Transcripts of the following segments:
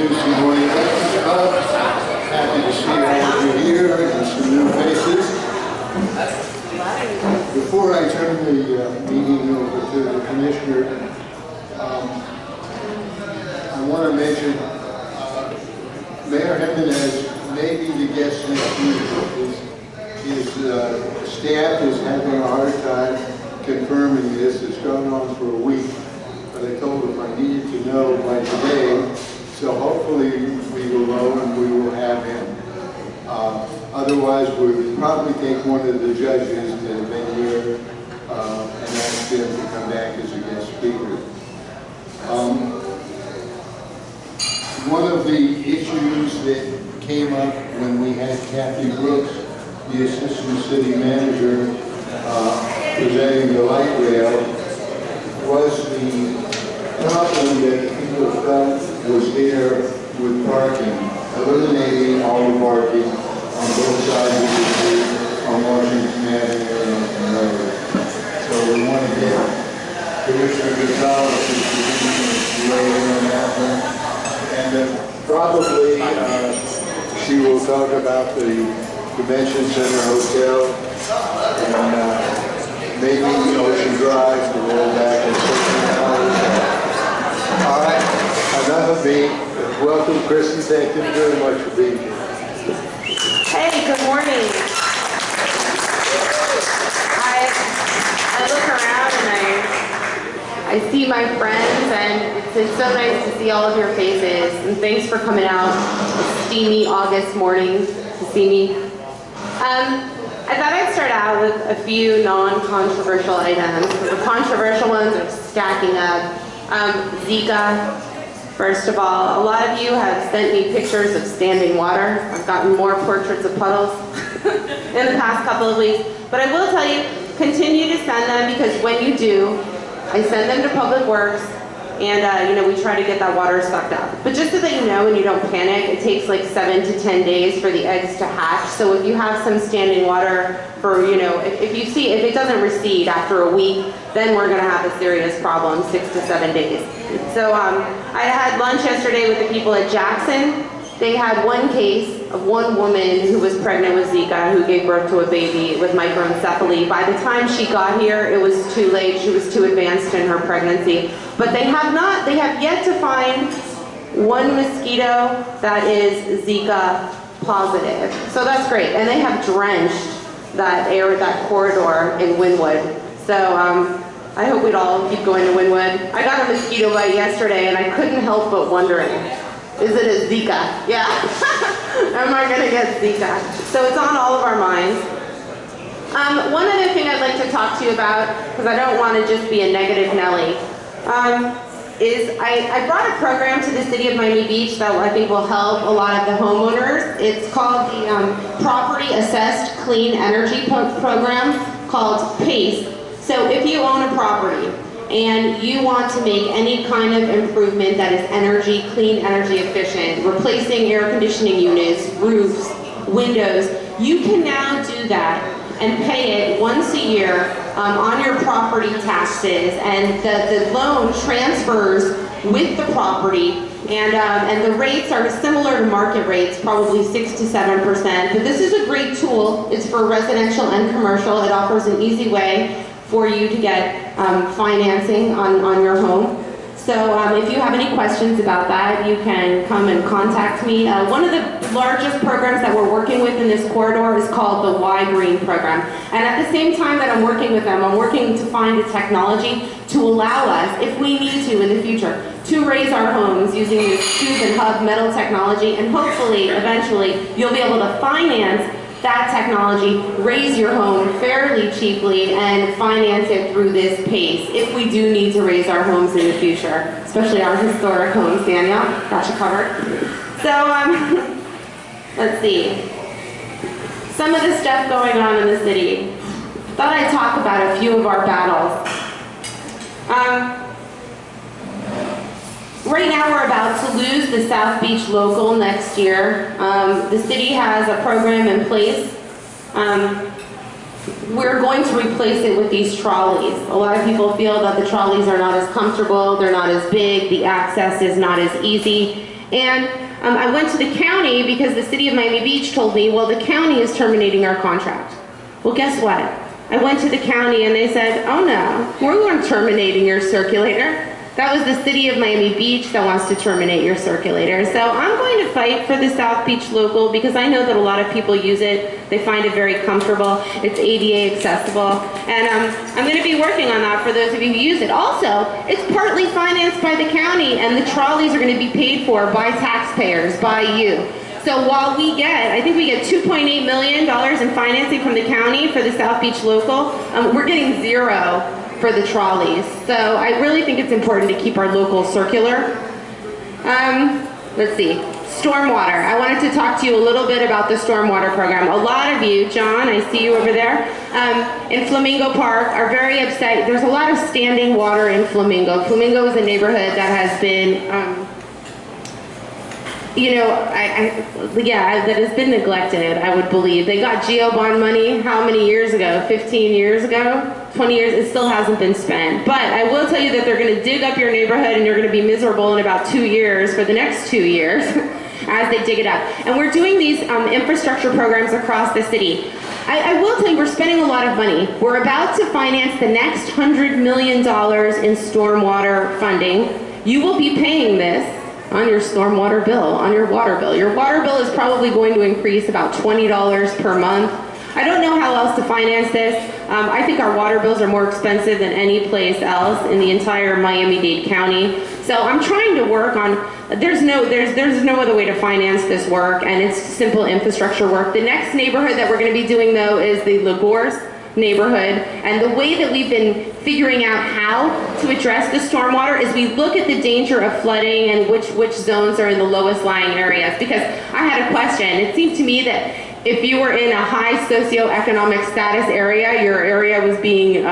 Tuesday morning Breakfast Club. Happy to see all of you here and some new faces. Before I turn the meeting over to the Commissioner, I want to mention Mayor Jimenez may be the guest next week. His staff is having a hard time confirming this. It's gone on for a week. But I told him I needed to know by today, so hopefully we will know and we will have him. Otherwise, we'll probably take one of the judges that have been here and ask them to come back as a guest speaker. One of the issues that came up when we had Kathy Brooks, the Assistant City Manager, presenting the light rail, was the problem that people felt was there with parking, eliminating all the parking on both sides of the street, on Washington Avenue and others. So we want to get Commissioner Gonzalez to weigh in on that one. And probably she will talk about the Convention Center Hotel and maybe Ocean Drive to roll back and all right, enough of me. Welcome, Kristen. Thank you very much for being here. Hey, good morning. I look around and I see my friends, and it's so nice to see all of your faces. And thanks for coming out a steamy August morning to see me. I thought I'd start out with a few non-controversial items. The controversial ones are stacking up. Zika, first of all, a lot of you have sent me pictures of standing water. I've gotten more portraits of puddles in the past couple of weeks. But I will tell you, continue to send them, because when you do, I send them to Public Works, and we try to get that water sucked up. But just so that you know and you don't panic, it takes like 7 to 10 days for the eggs to hatch. So if you have some standing water for, if it doesn't recede after a week, then we're gonna have a serious problem, 6 to 7 days. So I had lunch yesterday with the people at Jackson. They had one case of one woman who was pregnant with Zika, who gave birth to a baby with microencephaly. By the time she got here, it was too late. She was too advanced in her pregnancy. But they have yet to find one mosquito that is Zika positive. So that's great. And they have drenched that corridor in Wynwood. So I hope we'd all keep going to Wynwood. I got a mosquito bite yesterday, and I couldn't help but wondering, is it a Zika? Yeah. Am I going to get Zika? So it's on all of our minds. One other thing I'd like to talk to you about, because I don't want to just be a negative Nelly, is I brought a program to the city of Miami Beach that I think will help a lot of the homeowners. It's called the Property Assessed Clean Energy Program, called PACE. So if you own a property and you want to make any kind of improvement that is clean energy efficient, replacing air conditioning units, roofs, windows, you can now do that and pay it once a year on your property taxes, and the loan transfers with the property, and the rates are similar to market rates, probably 6 to 7%. But this is a great tool. It's for residential and commercial. It offers an easy way for you to get financing on your home. So if you have any questions about that, you can come and contact me. One of the largest programs that we're working with in this corridor is called the Y Green program. And at the same time that I'm working with them, I'm working to find a technology to allow us, if we need to in the future, to raise our homes using this tube and hub metal technology, and hopefully, eventually, you'll be able to finance that technology, raise your home fairly cheaply, and finance it through this PACE if we do need to raise our homes in the future, especially our historic homes. Danielle, got you covered. So, let's see. Some of the stuff going on in the city. Thought I'd talk about a few of our battles. Right now we're about to lose the South Beach local next year. The city has a program in place. We're going to replace it with these trolleys. A lot of people feel that the trolleys are not as comfortable, they're not as big, the access is not as easy. And I went to the county because the city of Miami Beach told me, well, the county is terminating our contract. Well, guess what? I went to the county and they said, oh no, we weren't terminating your circulator. That was the city of Miami Beach that wants to terminate your circulator. So I'm going to fight for the South Beach local because I know that a lot of people use it. They find it very comfortable. It's ADA accessible. And I'm going to be working on that for those of you who use it. Also, it's partly financed by the county, and the trolleys are going to be paid for by taxpayers, by you. So while we get, I think we get $2.8 million in financing from the county for the South Beach local, we're getting zero for the trolleys. So I really think it's important to keep our local circular. Let's see, stormwater. I wanted to talk to you a little bit about the stormwater program. A lot of you, John, I see you over there, in Flamingo Park are very upset. There's a lot of standing water in Flamingo. Flamingo is a neighborhood that has been, you know, that has been neglected, I would believe. They got GEO bond money how many years ago? 15 years ago? 20 years? It still hasn't been spent. But I will tell you that they're going to dig up your neighborhood and you're going to be miserable in about 2 years, for the next 2 years, as they dig it up. And we're doing these infrastructure programs across the city. I will tell you, we're spending a lot of money. We're about to finance the next $100 million in stormwater funding. You will be paying this on your stormwater bill, on your water bill. Your water bill is probably going to increase about $20 per month. I don't know how else to finance this. I think our water bills are more expensive than any place else in the entire Miami-Dade County. So I'm trying to work on, there's no other way to finance this work, and it's simple infrastructure work. The next neighborhood that we're going to be doing, though, is the Lagorce neighborhood, and the way that we've been figuring out how to address the stormwater is we look at the danger of flooding and which zones are in the lowest lying areas. Because I had a question. It seemed to me that if you were in a high socioeconomic status area, your area was being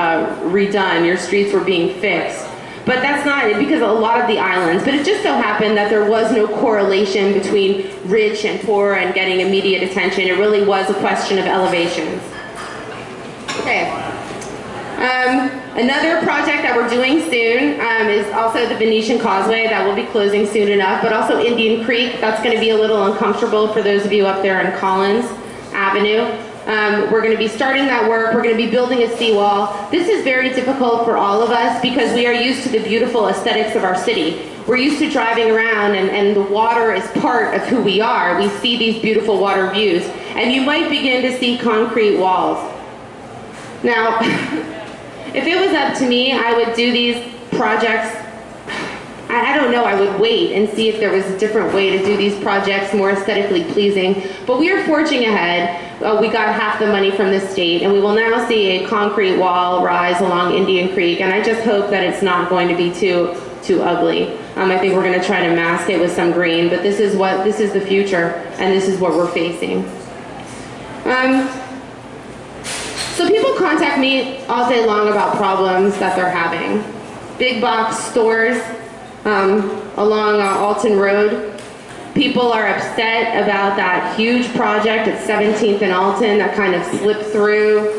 redone, your streets were being fixed. But that's not it, because a lot of the islands, but it just so happened that there was no correlation between rich and poor and getting immediate attention. It really was a question of elevations. Okay. Another project that we're doing soon is also the Venetian Causeway. That will be closing soon enough, but also Indian Creek. That's going to be a little uncomfortable for those of you up there in Collins Avenue. We're going to be starting that work. We're going to be building a seawall. This is very difficult for all of us because we are used to the beautiful aesthetics of our city. We're used to driving around and the water is part of who we are. We see these beautiful water views, and you might begin to see concrete walls. Now, if it was up to me, I would do these projects, I don't know, I would wait and see if there was a different way to do these projects more aesthetically pleasing. But we are forging ahead. We got half the money from the state, and we will now see a concrete wall rise along Indian Creek, and I just hope that it's not going to be too ugly. I think we're going to try to mask it with some green, but this is the future, and this is what we're facing. So people contact me all day long about problems that they're having. Big box stores along Alton Road. People are upset about that huge project at 17th and Alton that kind of slipped through.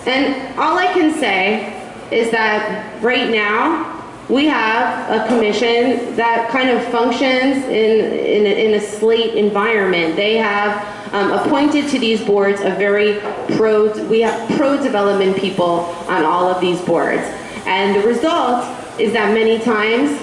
And all I can say is that right now we have a commission that kind of functions in a slate environment. They have appointed to these boards we have pro-development people on all of these boards. And the result is that many times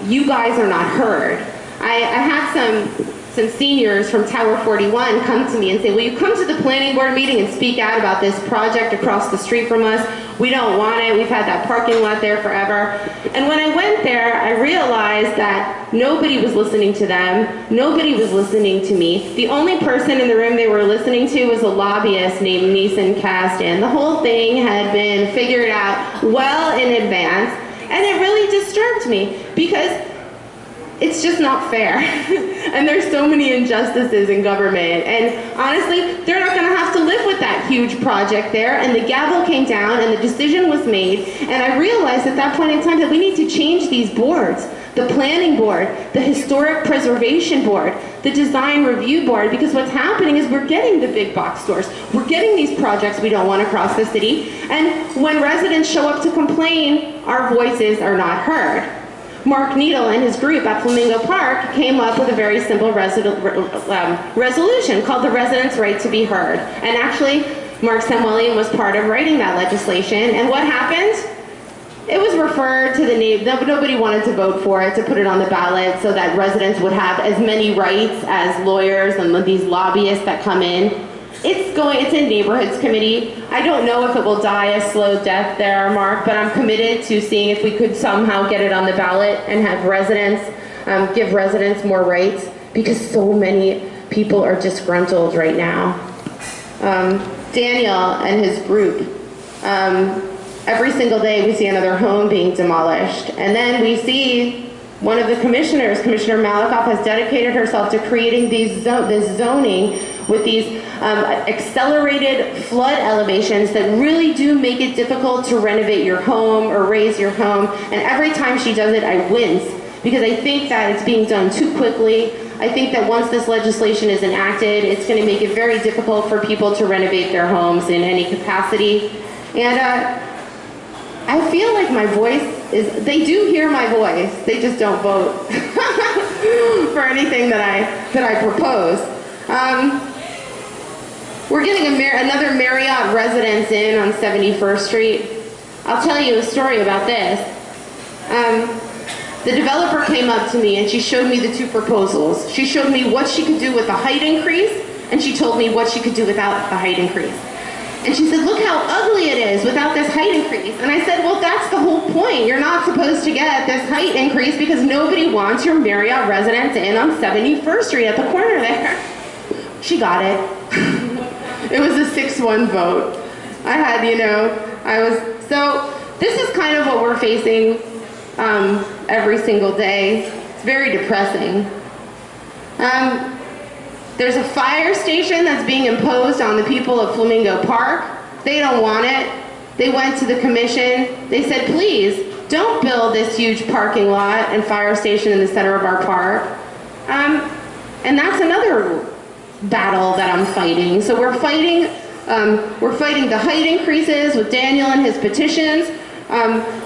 you guys are not heard. I had some seniors from Tower 41 come to me and say, will you come to the planning board meeting and speak out about this project across the street from us? We don't want it. We've had that parking lot there forever. And when I went there, I realized that nobody was listening to them. Nobody was listening to me. The only person in the room they were listening to was a lobbyist named Neeson Kasdan. The whole thing had been figured out well in advance, and it really disturbed me because it's just not fair. And there's so many injustices in government. And honestly, they're not gonna have to live with that huge project there. And the gavel came down and the decision was made. And I realized at that point in time that we need to change these boards. The planning board, the historic preservation board, the design review board, because what's happening is we're getting the big box stores. We're getting these projects we don't want across the city. And when residents show up to complain, our voices are not heard. Mark Needle and his group at Flamingo Park came up with a very simple resolution called the Residents' Right to be Heard. And actually, Mark Samuelian was part of writing that legislation. And what happened? It was referred to the nobody wanted to vote for it, to put it on the ballot so that residents would have as many rights as lawyers and these lobbyists that come in. It's in neighborhoods committee. I don't know if it will die a slow death there, Mark, but I'm committed to seeing if we could somehow get it on the ballot and have residents, give residents more rights, because so many people are disgruntled right now. Daniel and his group, every single day we see another home being demolished. And then we see one of the commissioners, Commissioner Malakoff, has dedicated herself to creating this zoning with these accelerated flood elevations that really do make it difficult to renovate your home or raise your home. And every time she does it, I wince, because I think that it's being done too quickly. I think that once this legislation is enacted, it's going to make it very difficult for people to renovate their homes in any capacity. And I feel like my voice is, they do hear my voice, they just don't vote for anything that I propose. We're getting another Marriott residence in on 71st Street. I'll tell you a story about this. The developer came up to me and she showed me the two proposals. She showed me what she could do with the height increase, and she told me what she could do without the height increase. And she said, look how ugly it is without this height increase. And I said, well, that's the whole point. You're not supposed to get this height increase because nobody wants your Marriott residence in on 71st Street at the corner there. She got it. It was a 6-1 vote. So this is kind of what we're facing every single day. It's very depressing. There's a fire station that's being imposed on the people of Flamingo Park. They don't want it. They went to the commission. They said, please, don't build this huge parking lot and fire station in the center of our park. And that's another battle that I'm fighting. So we're fighting the height increases with Daniel and his petitions.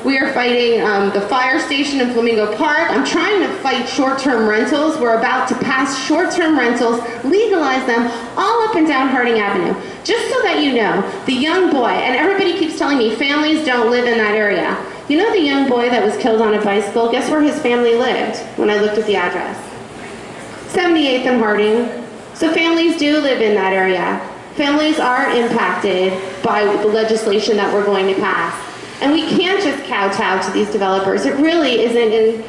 We are fighting the fire station in Flamingo Park. I'm trying to fight short-term rentals. We're about to pass short-term rentals, legalize them all up and down Harding Avenue. Just so that you know, the young boy, and everybody keeps telling me families don't live in that area. You know the young boy that was killed on a bicycle? Guess where his family lived when I looked at the address? 78th and Harding. So families do live in that area. Families are impacted by the legislation that we're going to pass. And we can't just kowtow to these developers. It really isn't in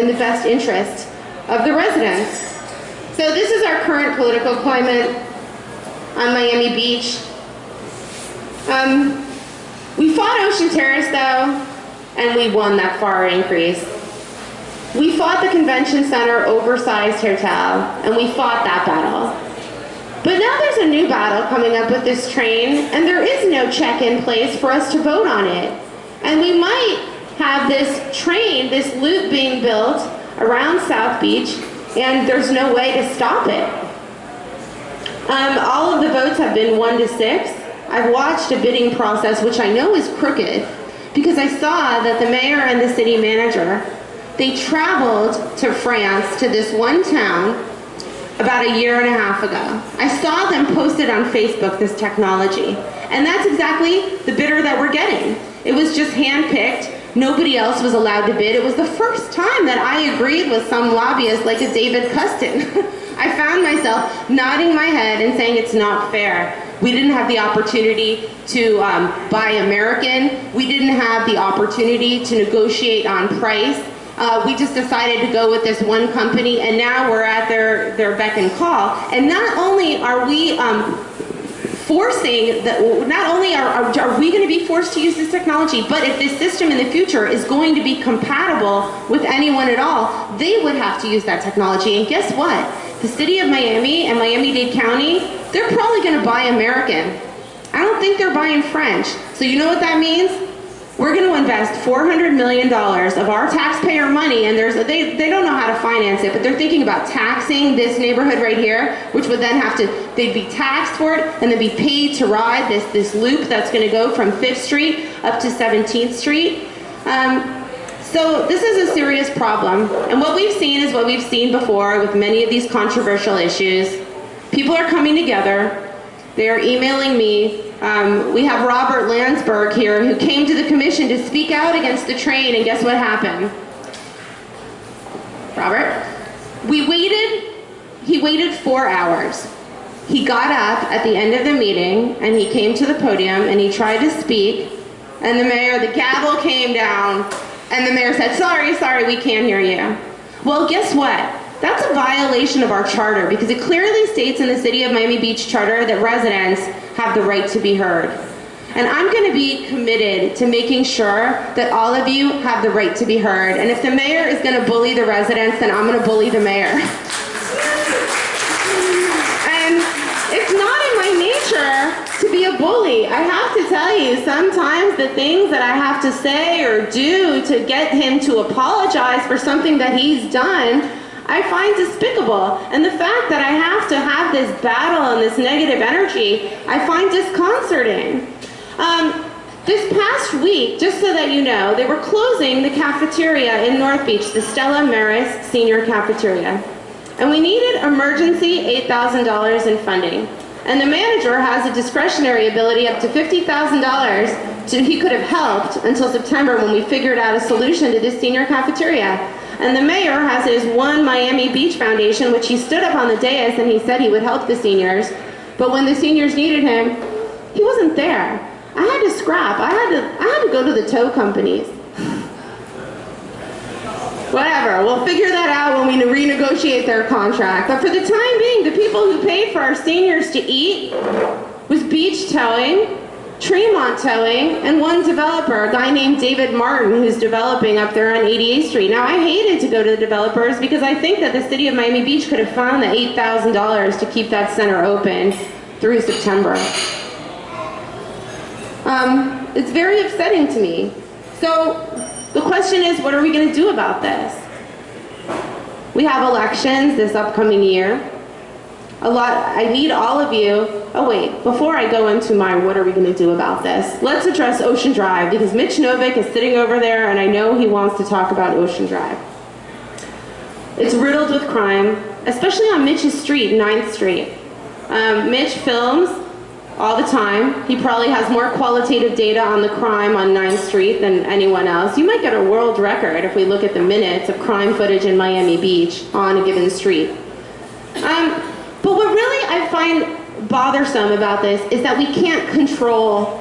the best interest of the residents. So this is our current political climate on Miami Beach. We fought Ocean Terrace though, and we won that FAR increase. We fought the convention center oversized hotel, and we fought that battle. But now there's a new battle coming up with this train, and there is no check in place for us to vote on it. And we might have this train, this loop being built around South Beach, and there's no way to stop it. All of the votes have been 1-6. I've watched a bidding process, which I know is crooked, because I saw that the mayor and the city manager, they traveled to France, to this one town, about 1.5 years ago. I saw them posted on Facebook, this technology. And that's exactly the bidder that we're getting. It was just handpicked. Nobody else was allowed to bid. It was the first time that I agreed with some lobbyist like a David Custon. I found myself nodding my head and saying it's not fair. We didn't have the opportunity to buy American. We didn't have the opportunity to negotiate on price. We just decided to go with this one company, and now we're at their beck and call. And not only are we forcing, not only are we going to be forced to use this technology, but if this system in the future is going to be compatible with anyone at all, they would have to use that technology. And guess what? The city of Miami and Miami-Dade County, they're probably going to buy American. I don't think they're buying French. So you know what that means? We're going to invest $400 million of our taxpayer money, and they don't know how to finance it, but they're thinking about taxing this neighborhood right here, which would then they'd be taxed for it, and then be paid to ride this loop that's going to go from 5th Street up to 17th Street. So this is a serious problem, and what we've seen is what we've seen before with many of these controversial issues. People are coming together, they are emailing me. We have Robert Lansburgh here who came to the commission to speak out against the train, and guess what happened? Robert? He waited 4 hours. He got up at the end of the meeting and he came to the podium and he tried to speak, and the gavel came down and the mayor said, sorry, we can't hear you. Well, guess what? That's a violation of our charter because it clearly states in the City of Miami Beach Charter that residents have the right to be heard. And I'm going to be committed to making sure that all of you have the right to be heard. And if the mayor is going to bully the residents, then I'm going to bully the mayor. And it's not in my nature to be a bully. I have to tell you, sometimes the things that I have to say or do to get him to apologize for something that he's done, I find despicable. And the fact that I have to have this battle and this negative energy, I find disconcerting. This past week, just so that you know, they were closing the cafeteria in North Beach, the Stella Maris Senior Cafeteria. And we needed emergency $8,000 in funding. And the manager has a discretionary ability up to $50,000 he could have helped until September when we figured out a solution to this senior cafeteria. And the mayor has his One Miami Beach Foundation, which he stood up on the dais and he said he would help the seniors. But when the seniors needed him, he wasn't there. I had to scrap. I had to go to the tow companies. Whatever, we'll figure that out when we renegotiate their contract. But for the time being, the people who paid for our seniors to eat was Beach Towing, Tremont Towing, and one developer, a guy named David Martin, who's developing up there on 88th Street. Now, I hated to go to the developers because I think that the City of Miami Beach could have found the $8,000 to keep that center open through September. It's very upsetting to me. So the question is, what are we going to do about this? We have elections this upcoming year. I need all of you. Oh wait, before I go into my what are we going to do about this, let's address Ocean Drive because Mitch Novick is sitting over there and I know he wants to talk about Ocean Drive. It's riddled with crime, especially on Mitch's street, 9th Street. Mitch films all the time. He probably has more qualitative data on the crime on 9th Street than anyone else. You might get a world record if we look at the minutes of crime footage in Miami Beach on a given street. But what really I find bothersome about this is that we can't control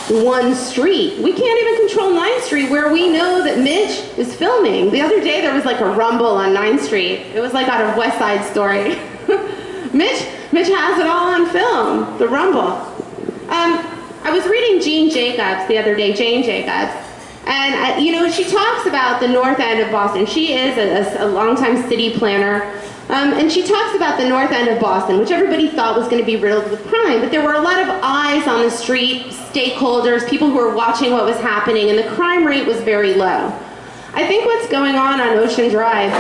one street. We can't even control 9th Street where we know that Mitch is filming. The other day there was like a rumble on 9th Street. It was like out of West Side Story. Mitch has it all on film, the rumble. I was reading Jane Jacobs the other day, Jane Jacobs, and you know, she talks about the north end of Boston. She is a longtime city planner, and she talks about the north end of Boston, which everybody thought was going to be riddled with crime, but there were a lot of eyes on the street, stakeholders, people who were watching what was happening, and the crime rate was very low. I think what's going on Ocean Drive,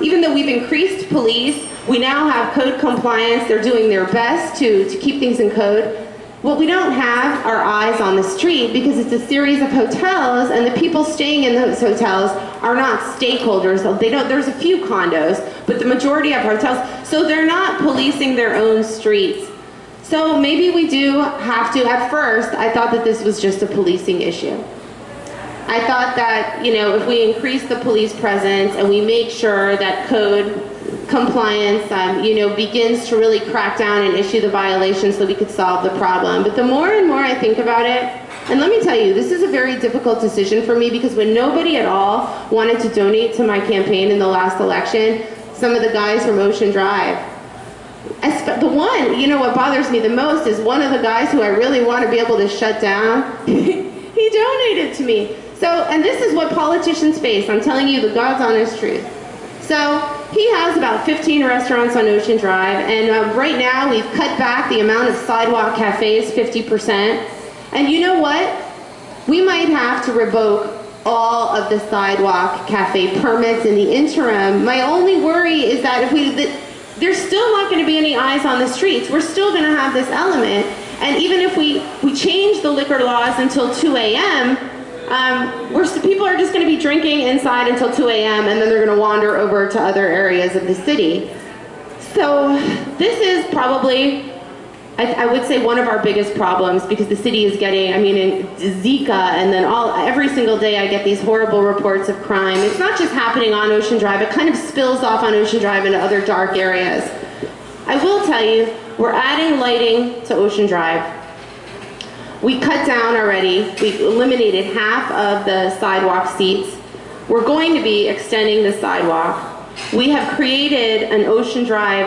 even though we've increased police, we now have code compliance. They're doing their best to keep things in code. What we don't have are eyes on the street because it's a series of hotels and the people staying in those hotels are not stakeholders. There's a few condos, but the majority of hotels, so they're not policing their own streets. So maybe we do have to, at first, I thought that this was just a policing issue. I thought that, you know, if we increase the police presence and we make sure that code compliance, you know, begins to really crack down and issue the violations so we could solve the problem. But the more and more I think about it, and let me tell you, this is a very difficult decision for me because when nobody at all wanted to donate to my campaign in the last election, some of the guys from Ocean Drive, the one, you know, what bothers me the most is one of the guys who I really want to be able to shut down, he donated to me. So, and this is what politicians face. I'm telling you the God's honest truth. So he has about 15 restaurants on Ocean Drive, and right now we've cut back the amount of sidewalk cafes 50%. And you know what? We might have to revoke all of the sidewalk cafe permits in the interim. My only worry is that if there's still not going to be any eyes on the streets. We're still going to have this element. And even if we change the liquor laws until 2 a.m., People are just going to be drinking inside until 2 a.m. and then they're going to wander over to other areas of the city. So this is probably, I would say, one of our biggest problems, because the city is getting, in Zika, and then every single day I get these horrible reports of crime. It's not just happening on Ocean Drive, it kind of spills off on Ocean Drive into other dark areas. I will tell you, we're adding lighting to Ocean Drive. We cut down already. We eliminated half of the sidewalk seats. We're going to be extending the sidewalk. We have created an Ocean Drive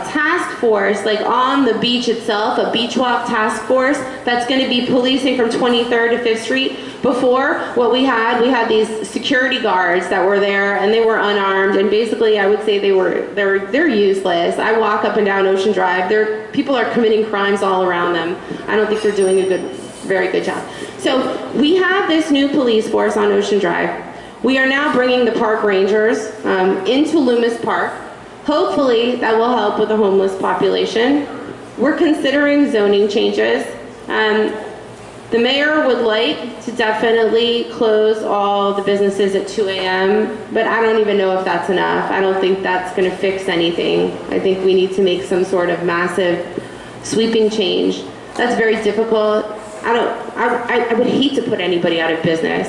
task force, like on the beach itself, a beach walk task force that's going to be policing from 23rd to 5th Street. Before, what we had these security guards that were there, and they were unarmed, and basically I would say they're useless. I walk up and down Ocean Drive. People are committing crimes all around them. I don't think they're doing a very good job. So we have this new police force on Ocean Drive. We are now bringing the park rangers into Loomis Park. Hopefully that will help with the homeless population. We're considering zoning changes. The mayor would like to definitely close all the businesses at 2 a.m., but I don't even know if that's enough. I don't think that's going to fix anything. I think we need to make some sort of massive sweeping change. That's very difficult. I would hate to put anybody out of business.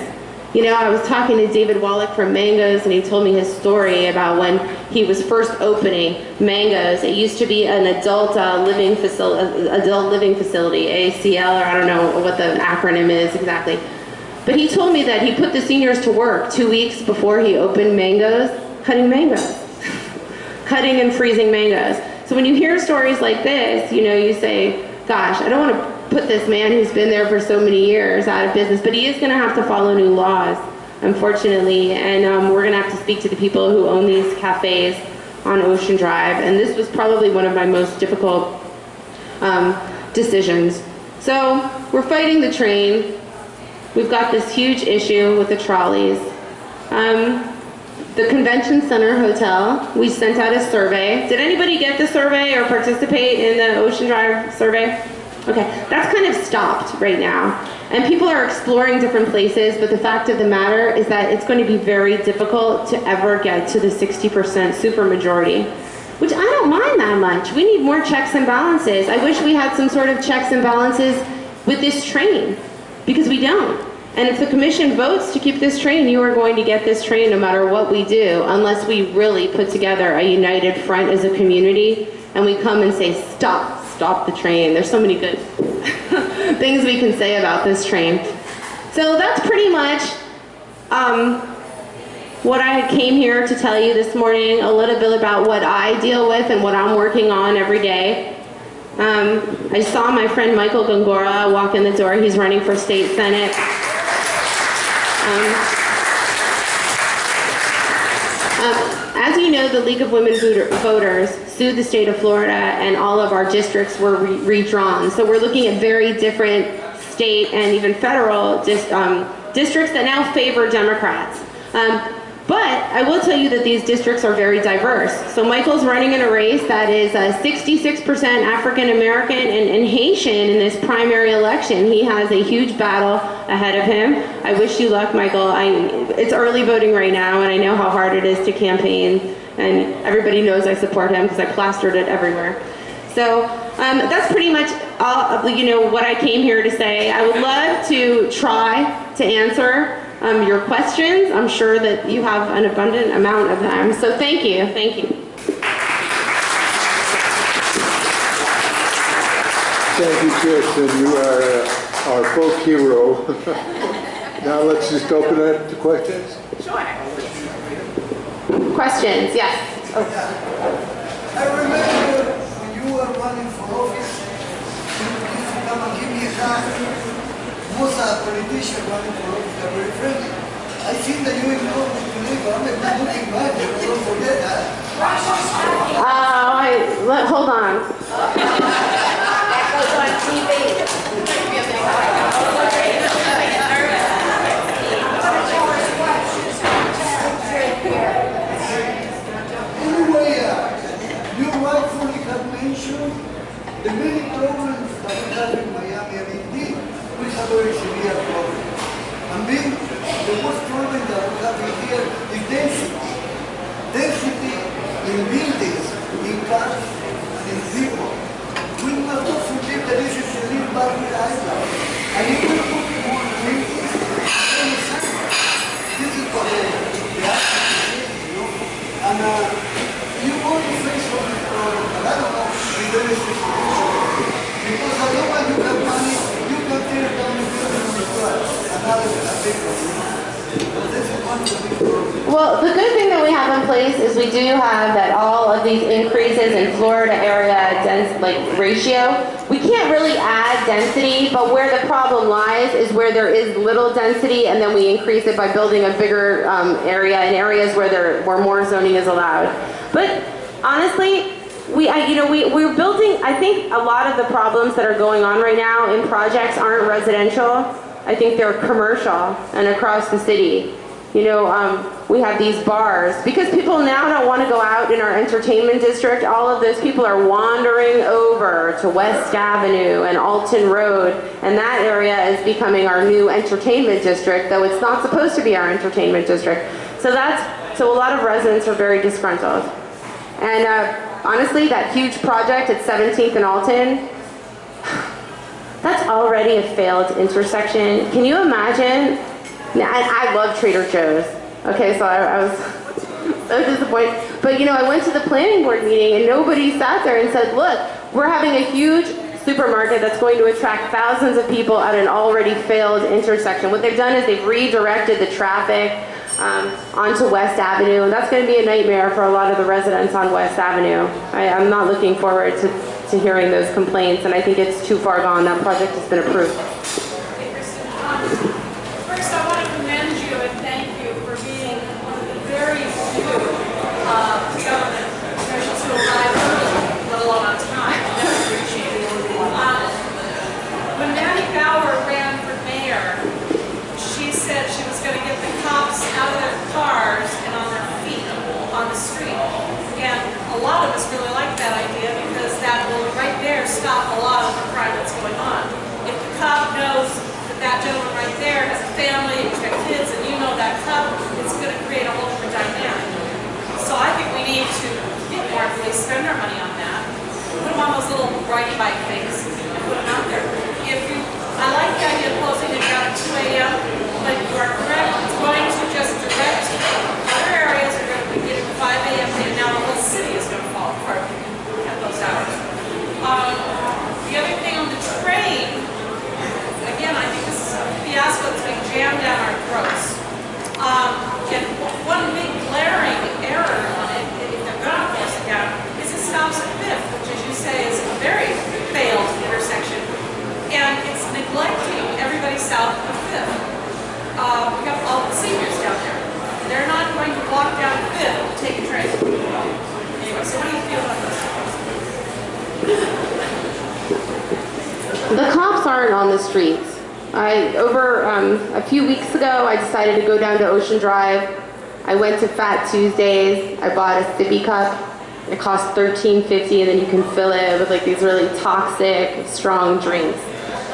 I was talking to David Wallach from Mangoes, and he told me his story about when he was first opening Mangoes. It used to be an adult living facility, ACL, or I don't know what the acronym is exactly. But he told me that he put the seniors to work 2 weeks before he opened Mangoes, cutting mangoes, cutting and freezing mangoes. So when you hear stories like this, you say, gosh, I don't want to put this man who's been there for so many years out of business, but he is going to have to follow new laws, unfortunately, and we're going to have to speak to the people who own these cafes on Ocean Drive, and this was probably one of my most difficult decisions. So we're fighting the train. We've got this huge issue with the trolleys. The Convention Center Hotel, we sent out a survey. Did anybody get the survey or participate in the Ocean Drive survey? Okay, that's kind of stopped right now. And people are exploring different places, but the fact of the matter is that it's going to be very difficult to ever get to the 60% supermajority, which I don't mind that much. We need more checks and balances. I wish we had some sort of checks and balances with this train, because we don't. And if the commission votes to keep this train, you are going to get this train no matter what we do, unless we really put together a united front as a community and we come and say, stop the train. There's so many good things we can say about this train. So that's pretty much what I came here to tell you this morning, a little bit about what I deal with and what I'm working on every day. I saw my friend Michael Góngora walk in the door. He's running for state senate. As you know, the League of Women Voters sued the state of Florida, and all of our districts were redrawn. So we're looking at very different state and even federal districts that now favor Democrats. But I will tell you that these districts are very diverse. So Michael's running in a race that is 66% African American and Haitian in this primary election. He has a huge battle ahead of him. I wish you luck, Michael. It's early voting right now, and I know how hard it is to campaign, and everybody knows I support him because I plastered it everywhere. So that's pretty much all, what I came here to say. I would love to try to answer your questions. I'm sure that you have an abundant amount of them. So thank you. Thank you. Thank you, Kristen. You are our folk hero. Now let's just open it up to questions. Sure. Questions, yes. Oh. I remember when you were running for office, you used to come and give me a hand. Most politicians running for office are very friendly. I think that you ignored me today, but I'm a good looking man, don't forget that. Hold on. Anyway, you rightfully have mentioned the many problems that we have in Miami, and indeed, we have a very severe problem. And being in buildings, in cars, in people. We must not forget that this is a little Barry Island. And if we put more buildings, this is what the action is, you know. And you want to face all this problem, but I don't know if there is a solution. Because as long as you have money, you can tear down the building as well. Another big problem. This is one of the big problems. Well, the good thing that we have in place is we do have that all of these increases in Florida area ratio. We can't really add density, but where the problem lies is where there is little density, and then we increase it by building a bigger area in areas where more zoning is allowed. But honestly, we're building. I think a lot of the problems that are going on right now in projects aren't residential. I think they're commercial and across the city. We have these bars because people now don't want to go out in our entertainment district. All of those people are wandering over to West Avenue and Alton Road, and that area is becoming our new entertainment district, though it's not supposed to be our entertainment district. So a lot of residents are very disgruntled. And honestly, that huge project at 17th and Alton, that's already a failed intersection. Can you imagine? And I love Trader Joe's. Okay, so I was so disappointed. But I went to the planning board meeting and nobody sat there and said, look, we're having a huge supermarket that's going to attract thousands of people at an already failed intersection. What they've done is they've redirected the traffic onto West Avenue, and that's going to be a nightmare for a lot of the residents on West Avenue. I'm not looking forward to hearing those complaints, and I think it's too far gone. That project has been approved. First, I want to commend you and thank you for being one of the very few government officials who arrive early, let alone on time. That's appreciated. When Manny Bauer ran for mayor, she said she was going to get the cops out of their cars and on their feet on the street. And a lot of us really like that idea because that will right there stop a lot of the crime that's going on. If the cop knows that gentleman right there has a family, he's got kids, and you know that cop, it's going to create a whole different dynamic. So I think we need to get more police, spend our money on that, put them on those little righty bike things, and put them out there. I like the idea of closing it down at 2 a.m., but you are correct, it's going to just direct other areas are going to be getting 5 a.m. and now the whole city is going to fall apart at those hours. The other thing on the train, again, I think this is a fiasco that's being jammed down our throats. And one big glaring error on it, if they're going to force it down, is it stops at 5th, which as you say is a very failed intersection. And it's neglecting everybody south of 5th. We got all the seniors down there. They're not going to walk down 5th to take a train. Anyway, so what do you feel about this? The cops aren't on the streets. A few weeks ago, I decided to go down to Ocean Drive. I went to Fat Tuesdays. I bought a sippy cup. It costs $13.50, and then you can fill it with these really toxic, strong drinks.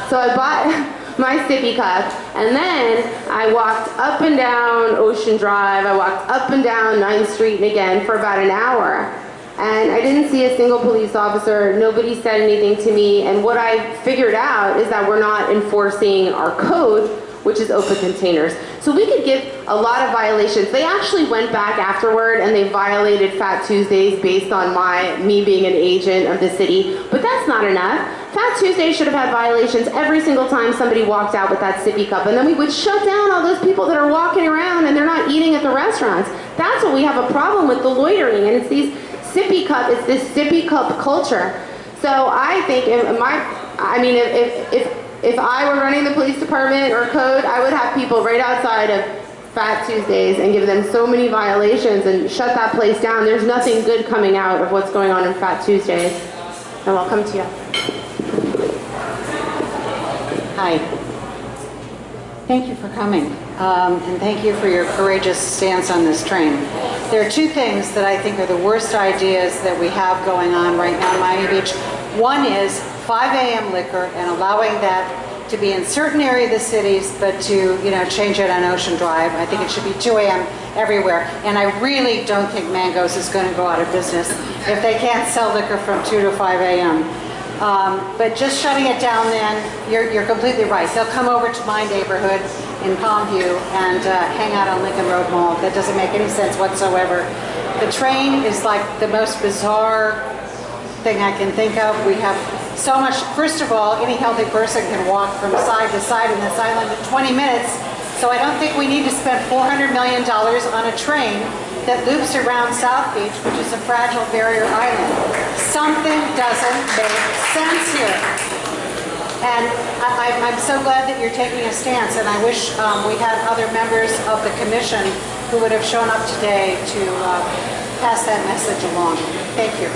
So I bought my sippy cup, and then I walked up and down Ocean Drive. I walked up and down 9th Street and again for about an hour. And I didn't see a single police officer. Nobody said anything to me. And what I figured out is that we're not enforcing our code, which is open containers. So we could give a lot of violations. They actually went back afterward and they violated Fat Tuesdays based on me being an agent of the city. But that's not enough. Fat Tuesdays should have had violations every single time somebody walked out with that sippy cup. And then we would shut down all those people that are walking around and they're not eating at the restaurants. That's what we have a problem with, the loitering. And it's this sippy cup culture. So I think if I were running the police department or code, I would have people right outside of Fat Tuesdays and give them so many violations and shut that place down. There's nothing good coming out of what's going on in Fat Tuesdays. And I'll come to you. Hi. Thank you for coming, and thank you for your courageous stance on this train. There are two things that I think are the worst ideas that we have going on right now in Miami Beach. One is 5 a.m. liquor and allowing that to be in certain areas of the cities, but to change it on Ocean Drive. I think it should be 2 a.m. everywhere. And I really don't think Mango's is going to go out of business if they can't sell liquor from 2 to 5 a.m. But just shutting it down then, you're completely right. They'll come over to my neighborhood in Palmview and hang out on Lincoln Road Mall. That doesn't make any sense whatsoever. The train is like the most bizarre thing I can think of. We have so much, first of all, any healthy person can walk from side to side in this island in 20 minutes. So I don't think we need to spend $400 million on a train that loops around South Beach, which is a fragile barrier island. Something doesn't make sense here. And I'm so glad that you're taking a stance, and I wish we had other members of the commission who would have shown up today to pass that message along. Thank you.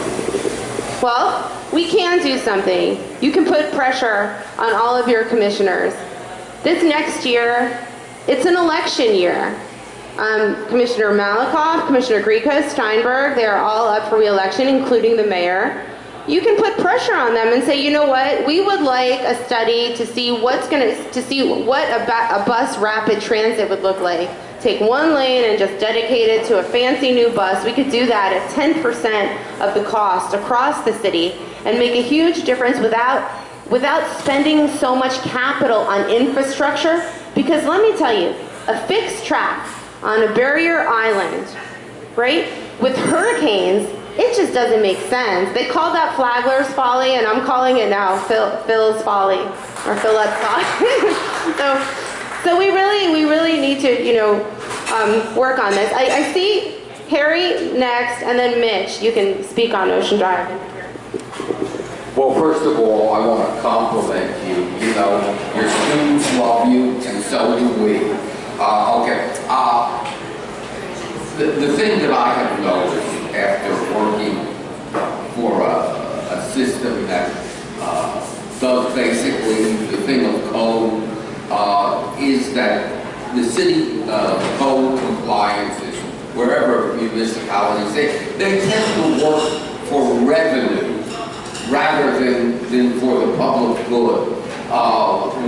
Well, we can do something. You can put pressure on all of your commissioners. This next year, it's an election year. Commissioner Malakoff, Commissioner Greco, Steinberg, they're all up for re-election, including the mayor. You can put pressure on them and say, you know what, we would like a study to see what a bus rapid transit would look like. Take one lane and just dedicate it to a fancy new bus. We could do that at 10% of the cost across the city and make a huge difference without spending so much capital on infrastructure. Because let me tell you, a fixed track on a barrier island, right, with hurricanes, it just doesn't make sense. They call that Flagler's Folly, and I'm calling it now Phil's Folly, or Phillette's Folly. So we really need to, work on this. I see Harry next, and then Mitch. You can speak on Ocean Drive. Well, first of all, I want to compliment you. You know, your students love you, and so do we. The thing that I have noticed after working for a system that does basically the thing of code is that the city code compliances, wherever municipalities, they tend to work for revenue rather than for the public good.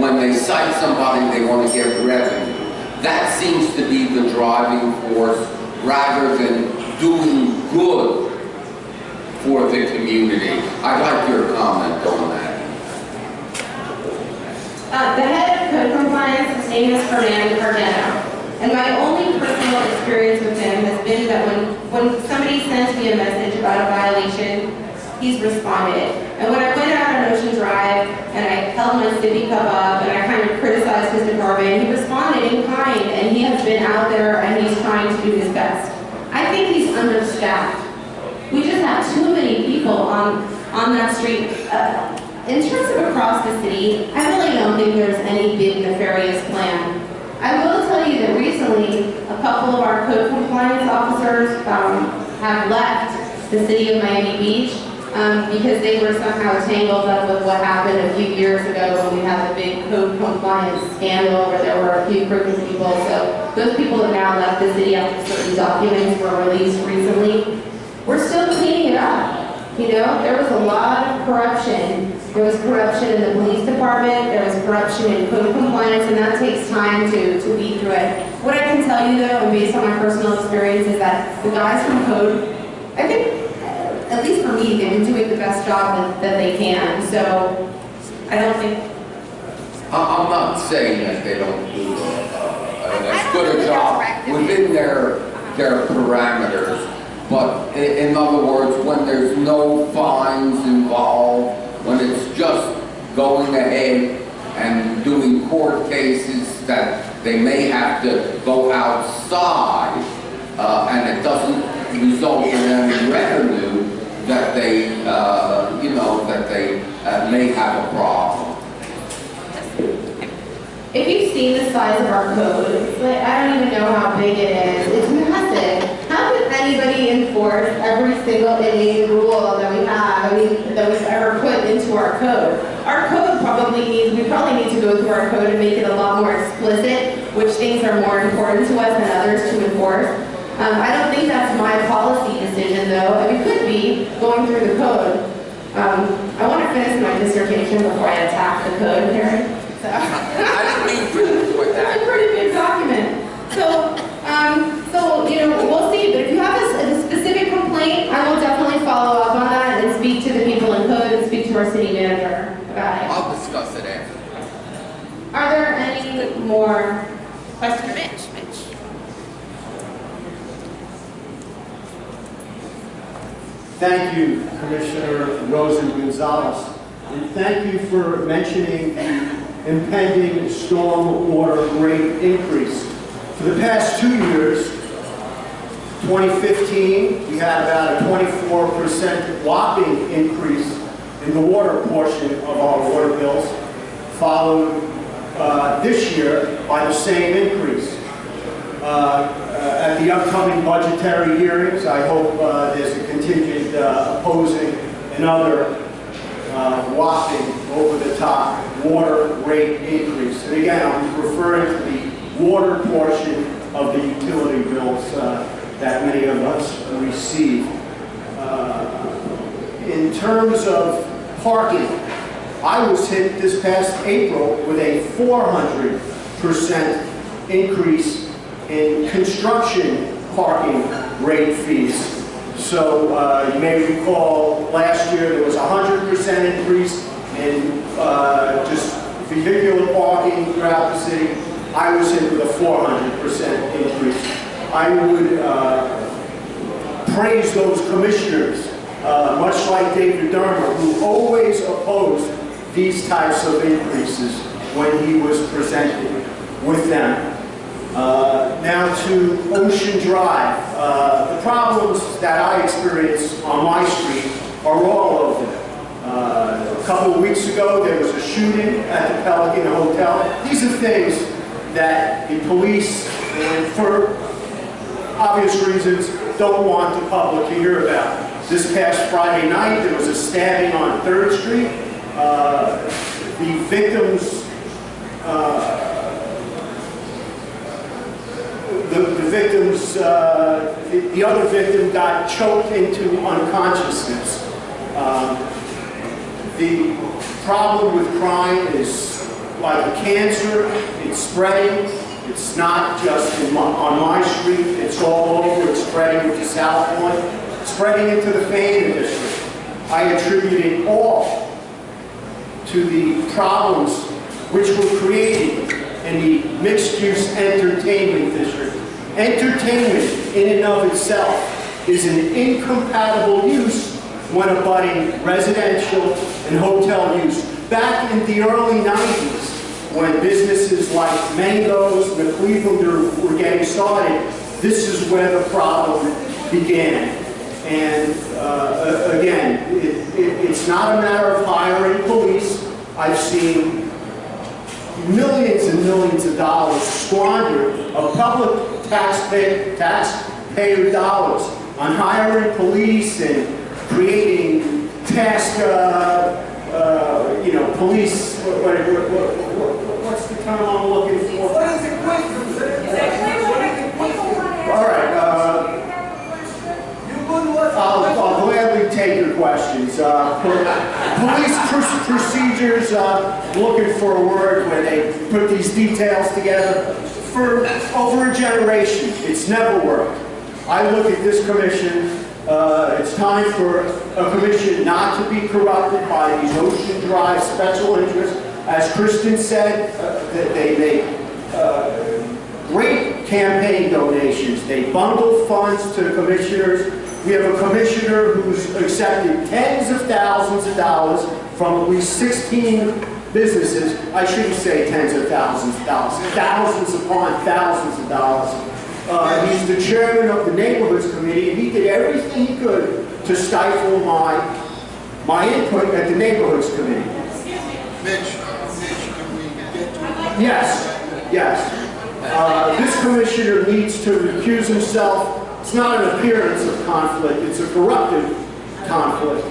When they cite somebody, they want to get revenue. That seems to be the driving force rather than doing good for the community. I'd like your comment on that. The head of code compliance, his name is Fernando Cardano. And my only personal experience with him has been that when somebody sends me a message about a violation, he's responded. And when I went out on Ocean Drive and I held my sippy cup up and I kind of criticized his department, he responded in kind, and he has been out there and he's trying to do his best. I think he's understaffed. We just have too many people on that street. In terms of across the city, I really don't think there's any big nefarious plan. I will tell you that recently, a couple of our code compliance officers have left the city of Miami Beach because they were somehow tangled up with what happened a few years ago when we had the big code compliance scandal where there were a few crooked people. So those people have now left the city after certain documents were released recently. We're still cleaning it up. You know, there was a lot of corruption. There was corruption in the police department, there was corruption in code compliance, and that takes time to weed through it. What I can tell you though, and based on my personal experience, is that the guys from code, I think, at least for me, they've been doing the best job that they can. So, I don't think... I'm not saying that they don't do as good a job within their parameters, but in other words, when there's no fines involved, when it's just going ahead and doing court cases that they may have to go outside, and it doesn't result in any revenue, that they, may have a problem. If you've seen the size of our code, I don't even know how big it is. It's massive. How could anybody enforce every single inane rule that we have, that we've ever put into our code? Our code we probably need to go through our code and make it a lot more explicit, which things are more important to us than others to enforce. I don't think that's my policy decision though. It could be going through the code. I want to finish my dissertation before I attack the code, Karen. So. I didn't mean for that. It's a pretty big document. So we'll see, but if you have a specific complaint, I will definitely follow up on that and speak to the people in Hood and speak to our city manager about it. I'll discuss it after. Are there any more questions? Mitch. Thank you, Commissioner Rosen Gonzalez. And thank you for mentioning the impending stormwater rate increase. For the past 2 years, 2015, we had about a 24% whopping increase in the water portion of our water bills, followed this year by the same increase. At the upcoming budgetary hearings, I hope there's a contingent opposing another whopping over-the-top water rate increase. And again, I'm referring to the water portion of the utility bills that many of us receive. In terms of parking, I was hit this past April with a 400% increase in construction parking rate fees. So you may recall last year there was a 100% increase in just vehicular parking throughout the city. I was hit with a 400% increase. I would praise those commissioners, much like David Dermer, who always opposed these types of increases when he was presented with them. Now to Ocean Drive. The problems that I experience on my street are all over. A couple of weeks ago, there was a shooting at the Pelican Hotel. These are things that the police, and for obvious reasons, don't want the public to hear about. This past Friday night, there was a stabbing on 3rd Street. The victims, the other victim got choked into unconsciousness. The problem with crime is like a cancer. It's spreading. It's not just on my street. It's all over. It's spreading into South Point, spreading into the Fane district. I attribute it all to the problems which were created in the mixed-use entertainment district. Entertainment in and of itself is an incompatible use when abutting residential and hotel use. Back in the early 90s, when businesses like Mango's and the Clevelander were getting started, this is where the problem began. And again, it's not a matter of hiring police. I've seen millions and millions of dollars squandered of public taxpayer dollars on hiring police and creating task, police. What's the term I'm looking for? What is the question? All right. I'll gladly take your questions. Police procedures, looking for a word where they put these details together. For over a generation, it's never worked. I look at this commission, it's time for a commission not to be corrupted by these Ocean Drive special interests. As Kristen said, they make great campaign donations. They bundle funds to commissioners. We have a commissioner who's accepted tens of thousands of dollars from at least 16 businesses. I shouldn't say tens of thousands of dollars, thousands upon thousands of dollars. He's the chairman of the Neighborhoods Committee, and he did everything he could to stifle my input at the Neighborhoods Committee. Mitch, can we get to... Yes. This commissioner needs to recuse himself. It's not an appearance of conflict, it's a corruptive conflict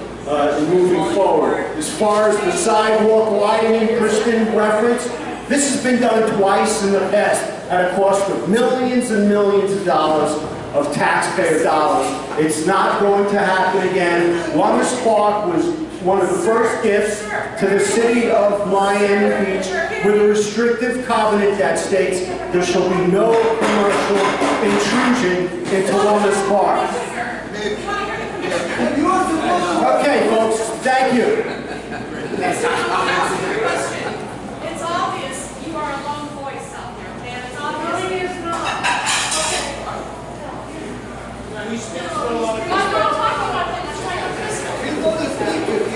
in moving forward. As far as the sidewalk widening Kristen referenced, this has been done twice in the past at a cost of millions and millions of dollars of taxpayer dollars. It's not going to happen again. Lummis Park was one of the first gifts to the city of Miami Beach with a restrictive covenant that states there shall be no commercial intrusion into Lomas Park. Okay, folks, thank you. It's obvious you are a lone voice out there, and it's obvious. Really is not. I'm not talking about that. I'm talking about Kristen.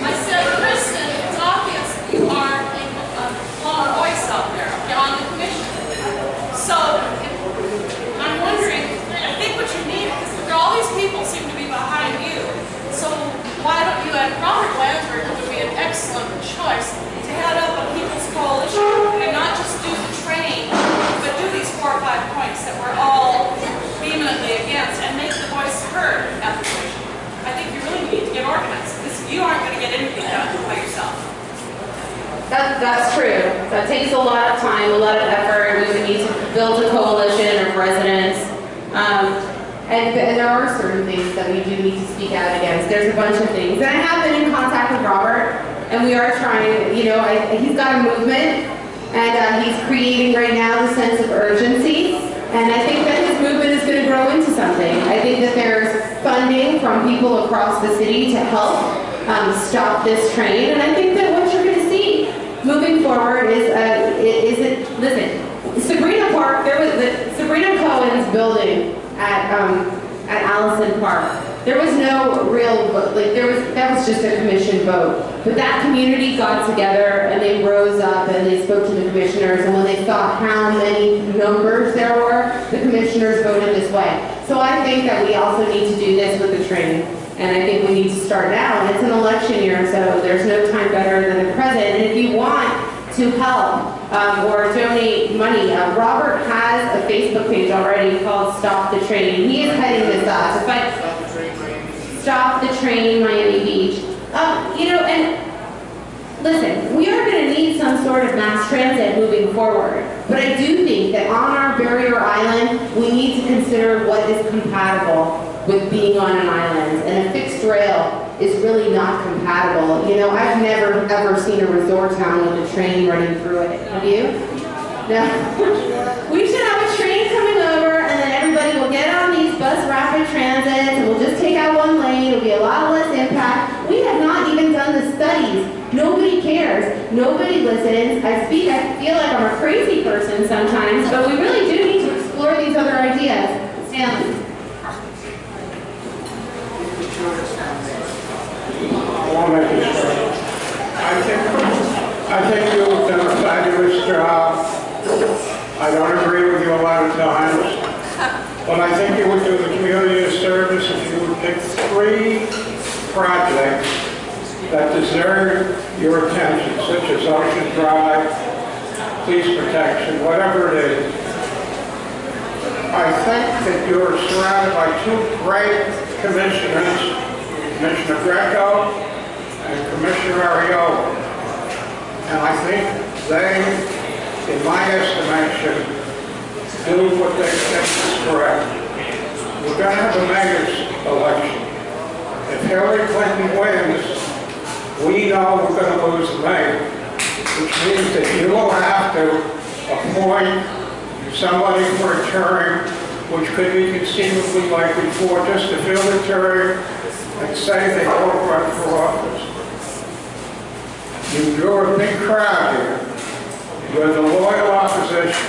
I said, Kristen, it's obvious you are a lone voice out there on the commission. So I'm wondering, I think what you need, because all these people seem to be behind you. So why don't you and Robert Lansburgh, who would be an excellent choice, to head up a people's coalition and not just do the training, but do these 4 or 5 points that we're all vehemently against and make the voice heard at the commission. I think you really need to get organized because you aren't going to get anything done by yourself. That's true. That takes a lot of time, a lot of effort. We would need to build a coalition of residents. And there are certain things that we do need to speak out against. There's a bunch of things. And I have been in contact with Robert, and we are trying, you know, he's got a movement, and he's creating right now the sense of urgency. And I think that his movement is going to grow into something. I think that there's funding from people across the city to help stop this train. And I think that what you're going to see moving forward is listen, Sabrina Park, there was Sabrina Cohen's building at Allison Park. There was no real, that was just a commission vote. But that community got together and they rose up and they spoke to the commissioners, and when they saw how many numbers there were, the commissioners voted this way. So I think that we also need to do this with the train. And I think we need to start now. And it's an election year, so there's no time better than the present. And if you want to help or donate money, Robert has a Facebook page already called Stop the Train. He is heading this up to fight Stop the Train Miami Beach. You know, and listen, we are going to need some sort of mass transit moving forward. But I do think that on our barrier island, we need to consider what is compatible with being on an island. And a fixed rail is really not compatible. You know, I've never ever seen a resort town with a train running through it. Have you? No. We should have a train coming over, and then everybody will get on these bus rapid transits, and we'll just take out one lane. It'll be a lot less impact. We have not even done the studies. Nobody cares. Nobody listens. I feel like I'm a crazy person sometimes, but we really do need to explore these other ideas. Stanley. I think you've done a fabulous job. I don't agree with you a lot of times, but I think you would do the community a service if you would pick 3 projects that deserve your attention, such as Ocean Drive, police protection, whatever it is. I think that you're surrounded by 2 great commissioners, Commissioner Greco and Commissioner Ariola. And I think they, in my estimation, do what they think is correct. We're going to have a mayor's election. If Hillary Clinton wins, we know we're going to lose the mayor, which means that you will have to appoint somebody for a term, which could be conceivably like before, just to fill the term and say they won't run for office. You're a big crowd here. You're the loyal opposition.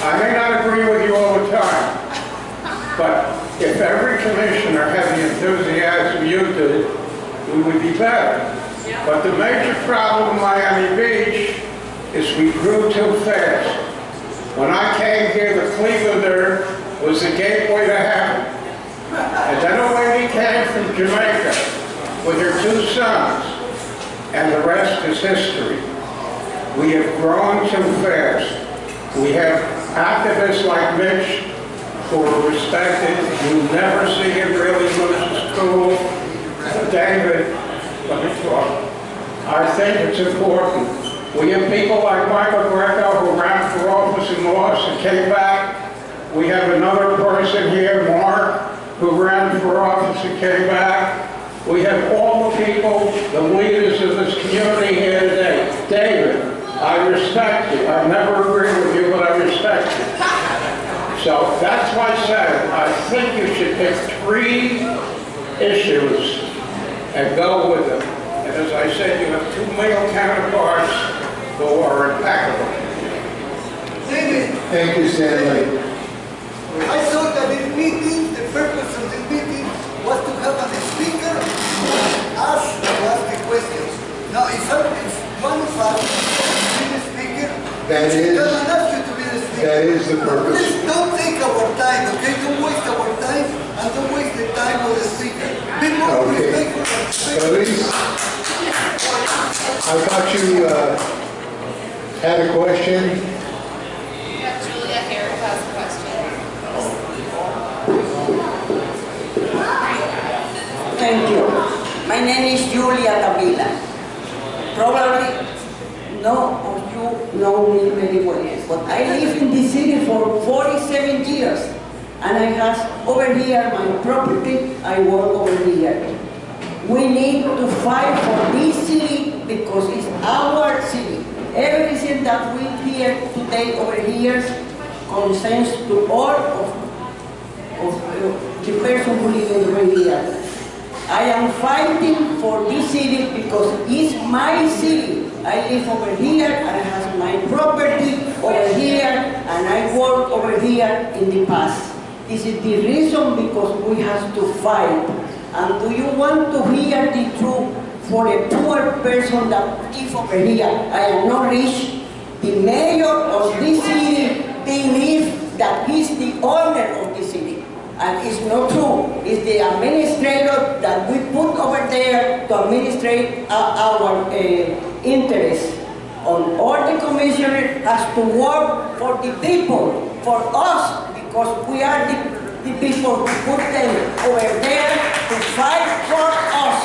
I may not agree with you all the time, but if every commissioner had the enthusiasm you did, we would be better. But the major problem in Miami Beach is we grew too fast. When I came here, the Clevelander was the gateway to heaven. And then a lady came from Jamaica with her 2 sons, and the rest is history. We have grown too fast. We have activists like Mitch who are respected. You never see him really lose his cool. David, let me talk. I think it's important. We have people like Michael Greco who ran for office and lost and came back. We have another person here, Mark, who ran for office and came back. We have all the people, the leaders of this community here today. David, I respect you. I never agree with you, but I respect you. So that's why I said, I think you should pick 3 issues and go with them. And as I said, you have 2 male counterparts who are impeccable. David, Thank you, Stanley. I thought that in meeting, the purpose of the meeting was to have a speaker ask the questions. Now, if one of us be the speaker, That is- come and ask you to be the speaker. That is the purpose. Please don't take our time, okay? Don't waste our time and don't waste the time of the speaker. Be more Okay. respectful and Elise, I thought you had a question. Julia here has a question. Thank you. My name is Julia Davila. Probably none of you know me very well, but I live in this city for 47 years, and I have over here my property, I work over here. We need to fight for this city because it's our city. Everything that we hear today over here concerns to all of the person who lives over here. I am fighting for this city because it's my city. I live over here, and I have my property over here, and I work over here in the past. This is the reason because we have to fight. And do you want to hear the truth for a poor person that lives over here? I am not rich. The mayor of this city believes that he's the owner of the city. And it's not true. It's the administrator that we put over there to administrate our interests. And all the commissioner has to work for the people, for us, because we are the people who put them over there to fight for us.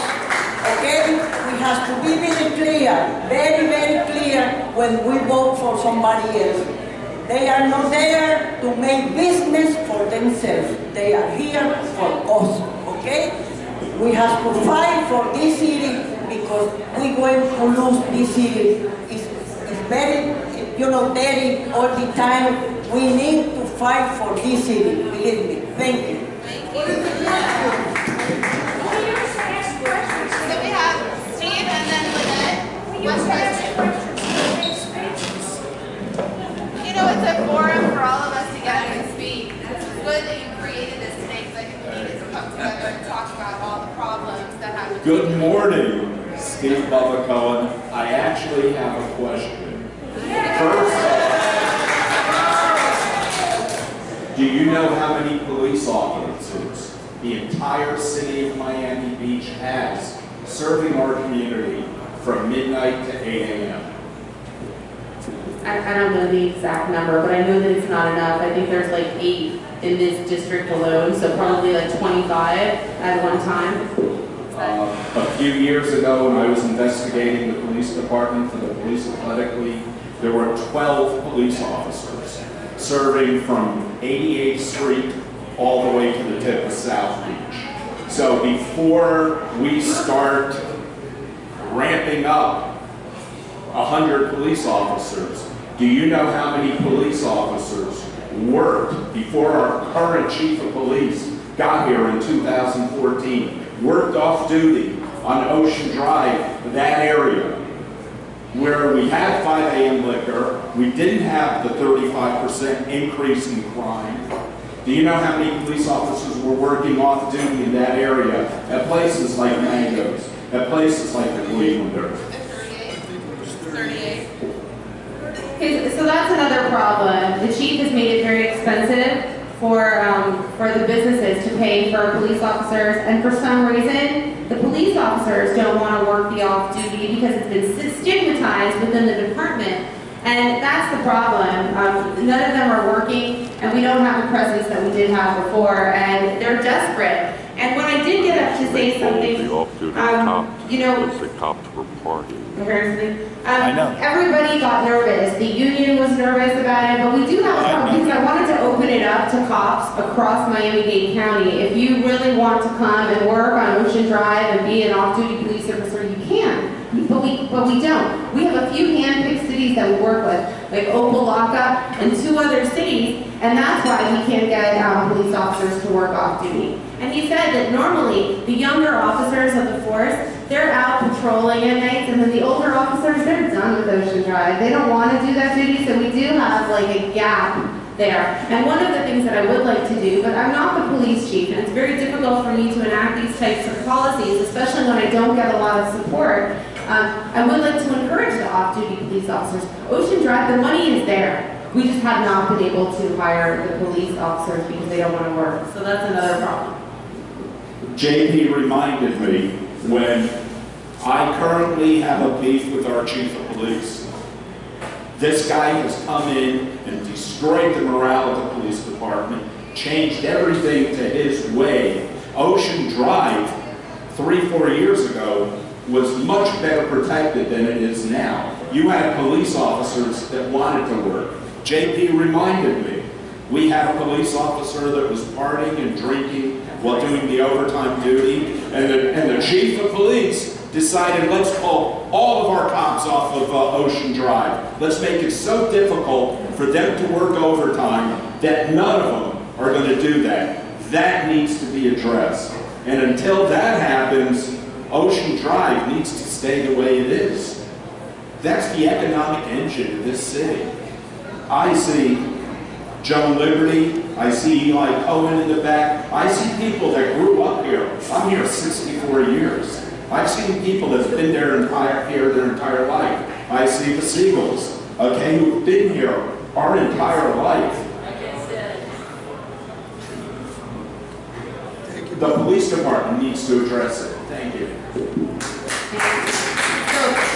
Okay? We have to be very clear, very, very clear when we vote for somebody else. They are not there to make business for themselves. They are here for us, okay? We have to fight for this city because we're going to lose this city. It's very, dirty all the time. We need to fight for this city, believe me. Thank you. So we have Steve and then Lynette. One question. It's a forum for all of us to get and speak. It's good that you created this today because I think we needed to come together and talk about all the problems that have. Good morning, Steve Bubba Cohen. I actually have a question. First, do you know how many police officers the entire city of Miami Beach has serving our community from midnight to 8 a.m.? I don't know the exact number, but I know that it's not enough. I think there's like 8 in this district alone, so probably like 25 at one time. A few years ago, when I was investigating the police department for the Police Athletic League, there were 12 police officers serving from 88th Street all the way to the tip of South Beach. So before we start ramping up 100 police officers, do you know how many police officers worked before our current chief of police got here in 2014, worked off duty on Ocean Drive, that area, where we had 5 a.m. liquor, we didn't have the 35% increase in crime. Do you know how many police officers were working off duty in that area at places like Mango's, at places like the Clevelander? 38. Okay, so that's another problem. The chief has made it very expensive for the businesses to pay for police officers, and for some reason, the police officers don't want to work the off-duty because it's been stigmatized within the department, and that's the problem. None of them are working, and we don't have the presence that we did have before, and they're desperate. And when I did get up to say something, The off-duty cops, you know, because the cops were partying. I know. Everybody got nervous. The union was nervous about it, but we do have a problem because I wanted to open it up to cops across Miami-Dade County. If you really want to come and work on Ocean Drive and be an off-duty police officer, you can. But we don't. We have a few hand-picked cities that we work with, like Opa-locka and 2 other cities, and that's why we can't get police officers to work off-duty. And he said that normally the younger officers of the force, they're out patrolling at nights, and then the older officers, they're done with Ocean Drive. They don't want to do that duty, so we do have like a gap there. And one of the things that I would like to do, but I'm not the police chief, and it's very difficult for me to enact these types of policies, especially when I don't get a lot of support. I would like to encourage the off-duty police officers. Ocean Drive, the money is there. We just have not been able to hire the police officers because they don't want to work. So that's another problem. JP reminded me when I currently have a beef with our chief of police. This guy has come in and destroyed the morale of the police department, changed everything to his way. Ocean Drive, 3-4 years ago, was much better protected than it is now. You had police officers that wanted to work. JP reminded me, we had a police officer that was partying and drinking while doing the overtime duty, and the chief of police decided, let's pull all of our cops off of Ocean Drive. Let's make it so difficult for them to work overtime that none of them are going to do that. That needs to be addressed. And until that happens, Ocean Drive needs to stay the way it is. That's the economic engine of this city. I see Joan Liberty, I see Eli Cohen in the back, I see people that grew up here. I'm here 64 years. I've seen people that have been there their entire life. I see the Seagulls, okay, who've been here our entire life. The police department needs to address it. Thank you. So,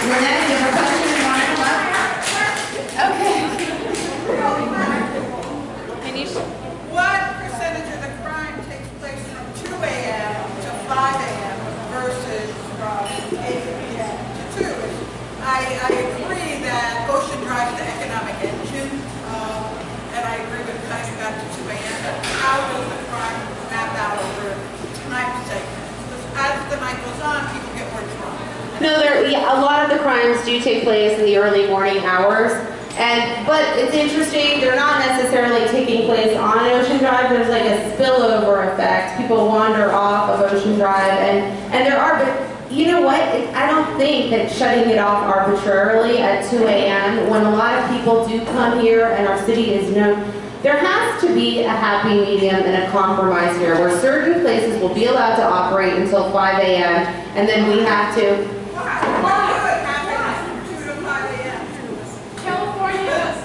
Lynette, you have a question you want to come up? Okay. What percentage of the crime takes place from 2 a.m. to 5 a.m. versus from 8 p.m. to 2? I agree that Ocean Drive is the economic engine, and I agree with cutting it back to 2 a.m. But how does the crime map out over time segments? Because as the night goes on, people get more drunk. No, a lot of the crimes do take place in the early morning hours. But it's interesting, they're not necessarily taking place on Ocean Drive. There's like a spillover effect. People wander off of Ocean Drive, and there are, but you know what? I don't think that shutting it off arbitrarily at 2 a.m. when a lot of people do come here and our city is known, there has to be a happy medium and a compromise here where certain places will be allowed to operate until 5 a.m. and then we have to.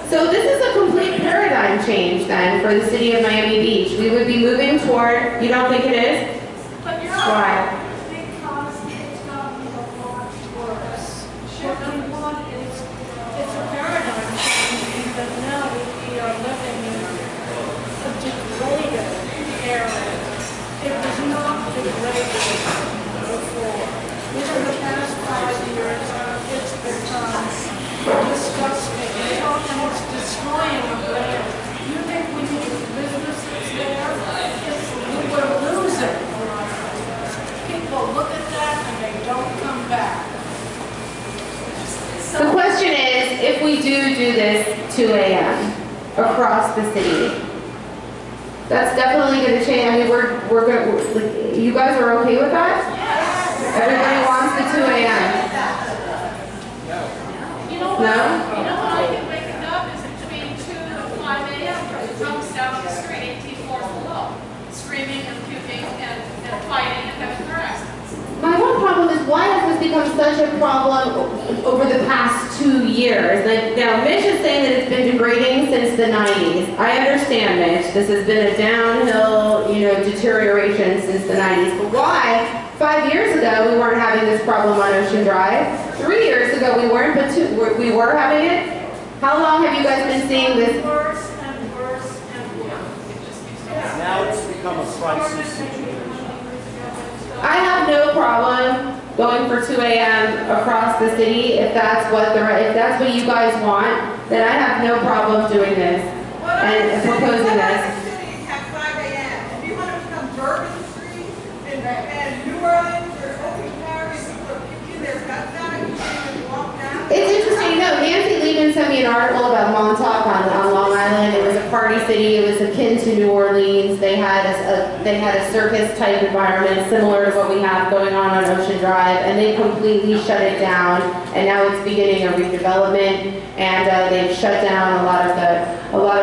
So this is a complete paradigm change then for the city of Miami Beach. We would be moving toward, you don't think it is? But you're Why? Because it's gotten a lot worse. What we want is, it's a paradigm change because now we are living in a degraded era. It was not degraded before. Within the past 5 years, it's become disgusting. And it's destroying the brand. You think we need businesses there? We're losing. People look at that and they don't come back. The question is, if we do this 2 a.m. across the city, that's definitely going to change. I mean, we're going. You guys are okay with that? Yes. Everybody wants the 2 a.m. You know what? No? You know what I can wake it up is between 2 and 5 a.m. There's drunks down the street, 18 floors below, screaming and puking and fighting and having car accidents. My one problem is why has this become such a problem over the past 2 years? Now, Mitch is saying that it's been degrading since the 90s. I understand, Mitch. This has been a downhill, deterioration since the 90s. But why? 5 years ago, we weren't having this problem on Ocean Drive. 3 years ago, we weren't, but we were having it. How long have you guys been seeing this? Worse and worse and worse. It just keeps going. Now it's become a crisis situation. I have no problem going for 2 a.m. across the city if that's what you guys want. Then I have no problem doing this and proposing this. Cities have 5 a.m. If you want to become Bourbon Street and New Orleans or Oakland Parish, people are puking their guts out and you can't even walk down. It's interesting, no, Nancy Lehman sent me an article about Montauk on Long Island. It was a party city. It was akin to New Orleans. They had a circus type environment similar to what we have going on Ocean Drive, and they completely shut it down. And now it's beginning a redevelopment, and they've shut down a lot of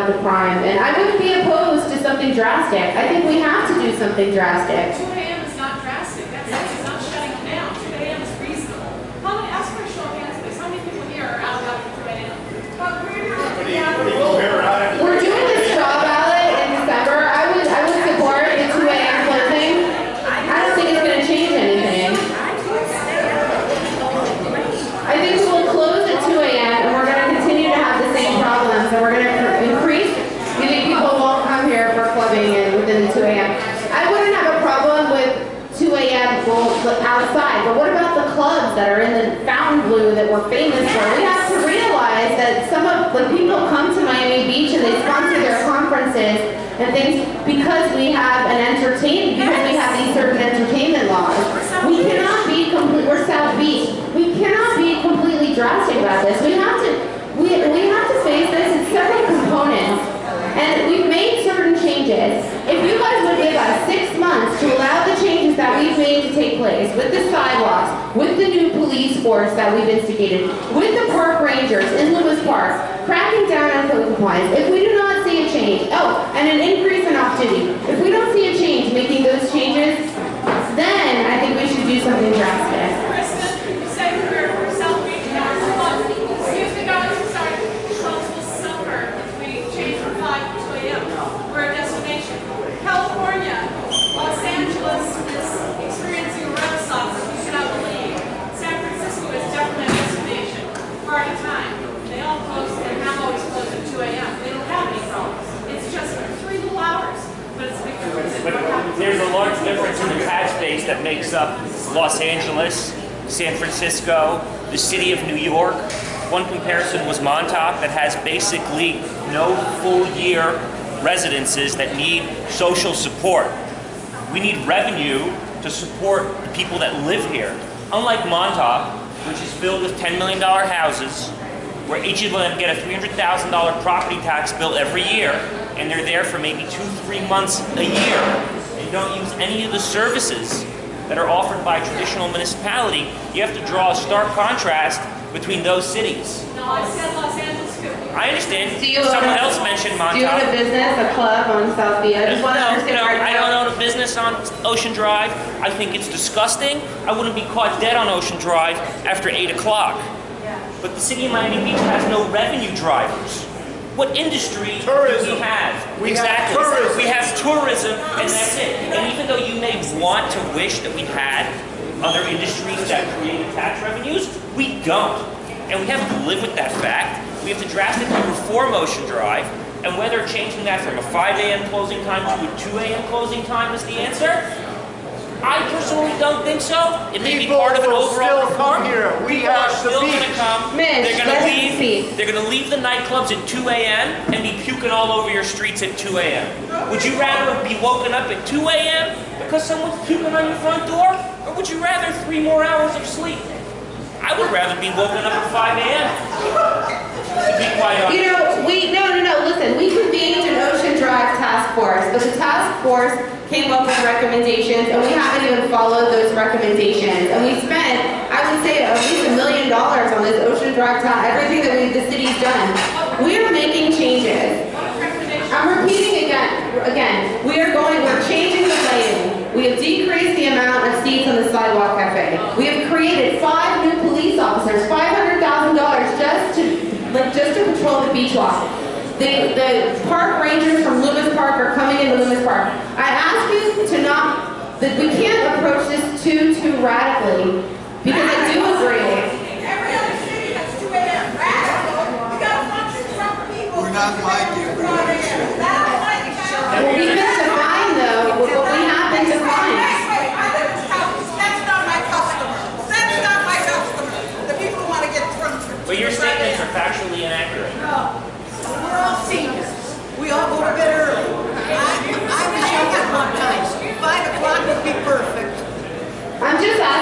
the crime. And I wouldn't be opposed to something drastic. I think we have to do something drastic. 2 a.m. is not drastic. That's not shutting it down. 2 a.m. is reasonable. How many, ask for a show of hands, please. How many people here are out after 2 a.m.? We're doing this straw ballot in December. I would support the 2 a.m. closing. I don't think it's going to change anything. I think we will close at 2 a.m. and we're going to continue to have the same problems, and we're going to increase. You think people won't come here for clubbing and within the 2 a.m. I wouldn't have a problem with 2 a.m. outside, but what about the clubs that are in the Fountain Blue that we're famous for? We have to realize that when people come to Miami Beach and they sponsor their conferences and things because we have because we have these certain entertainment laws. We cannot be we're South Beach. We cannot be completely drastic about this. We have to face this in several components. And we've made certain changes. If you guys would give us 6 months to allow the changes that we've made to take place, with the sidewalks, with the new police force that we've instigated, with the park rangers in Lewis Park, cracking down on code compliance, if we do not see a change, and an increase in off-duty, if we don't see a change making those changes, then I think we should do something drastic. Kristen, you say we're South Beach now. Excuse me, guys, I'm sorry. Schultz will suffer if we change from 5 to 2 a.m. We're a destination. California, Los Angeles is experiencing a renaissance that we should not believe. San Francisco is definitely a destination. Party time. They all close and have always closed at 2 a.m. They don't have any problems. It's just 3 little hours, but it's a big difference. But there's a large difference in the tax base that makes up Los Angeles, San Francisco, the city of New York. One comparison was Montauk, that has basically no full-year residences that need social support. We need revenue to support the people that live here. Unlike Montauk, which is filled with $10 million houses, where each of them get a $300,000 property tax bill every year, and they're there for maybe 2-3 months a year, and don't use any of the services that are offered by a traditional municipality. You have to draw a stark contrast between those cities. No, I said Los Angeles could. I understand. Someone else mentioned Montauk. Do you own a business, a club on South Beach? I just want to understand right now. I don't own a business on Ocean Drive. I think it's disgusting. I wouldn't be caught dead on Ocean Drive after 8 o'clock. But the city of Miami Beach has no revenue drivers. What industry do we have? Exactly. We have tourism, and that's it. And even though you may want to wish that we had other industries that created tax revenues, we don't. And we have to live with that fact. We have to drastically reform Ocean Drive, and whether changing that from a 5 a.m. closing time to a 2 a.m. closing time is the answer, I personally don't think so. It may be part of an overall reform. People are still going to come. They're going to leave. They're going to leave the nightclubs at 2 a.m. and be puking all over your streets at 2 a.m. Would you rather be woken up at 2 a.m. because someone's puking on your front door, or would you rather 3 more hours of sleep? I would rather be woken up at 5 a.m. To be quite honest. Listen, we convened an Ocean Drive task force, but the task force came up with recommendations, and we haven't even followed those recommendations. And we spent, I would say, at least $1 million on this Ocean Drive everything that the city's done. We are making changes. I'm repeating again, we're changing the lighting. We have decreased the amount of seats on the sidewalk cafe. We have created 5 new police officers, $500,000 just to patrol the beach walk. The park rangers from Lewis Park are coming into Lewis Park. I ask you that we can't approach this too radically, because I do agree. Every other city has 2 a.m. Radical. You got a bunch of Trump people. We're not liking it. Well, we've been defined, though. What we have been defined. I live in South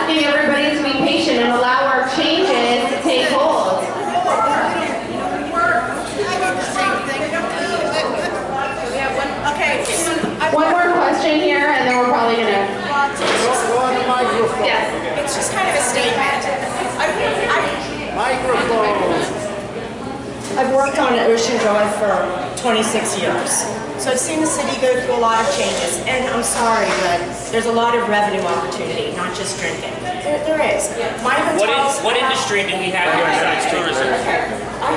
asking everybody to be patient and allow our changes to take hold. One more question here, and then we're probably gonna. Yes. It's just kind of a statement. I've worked on Ocean Drive for 26 years. So I've seen the city go through a lot of changes, and I'm sorry, but there's a lot of revenue opportunity, not just drinking. There is. My hotels. What industry do we have here besides tourism? I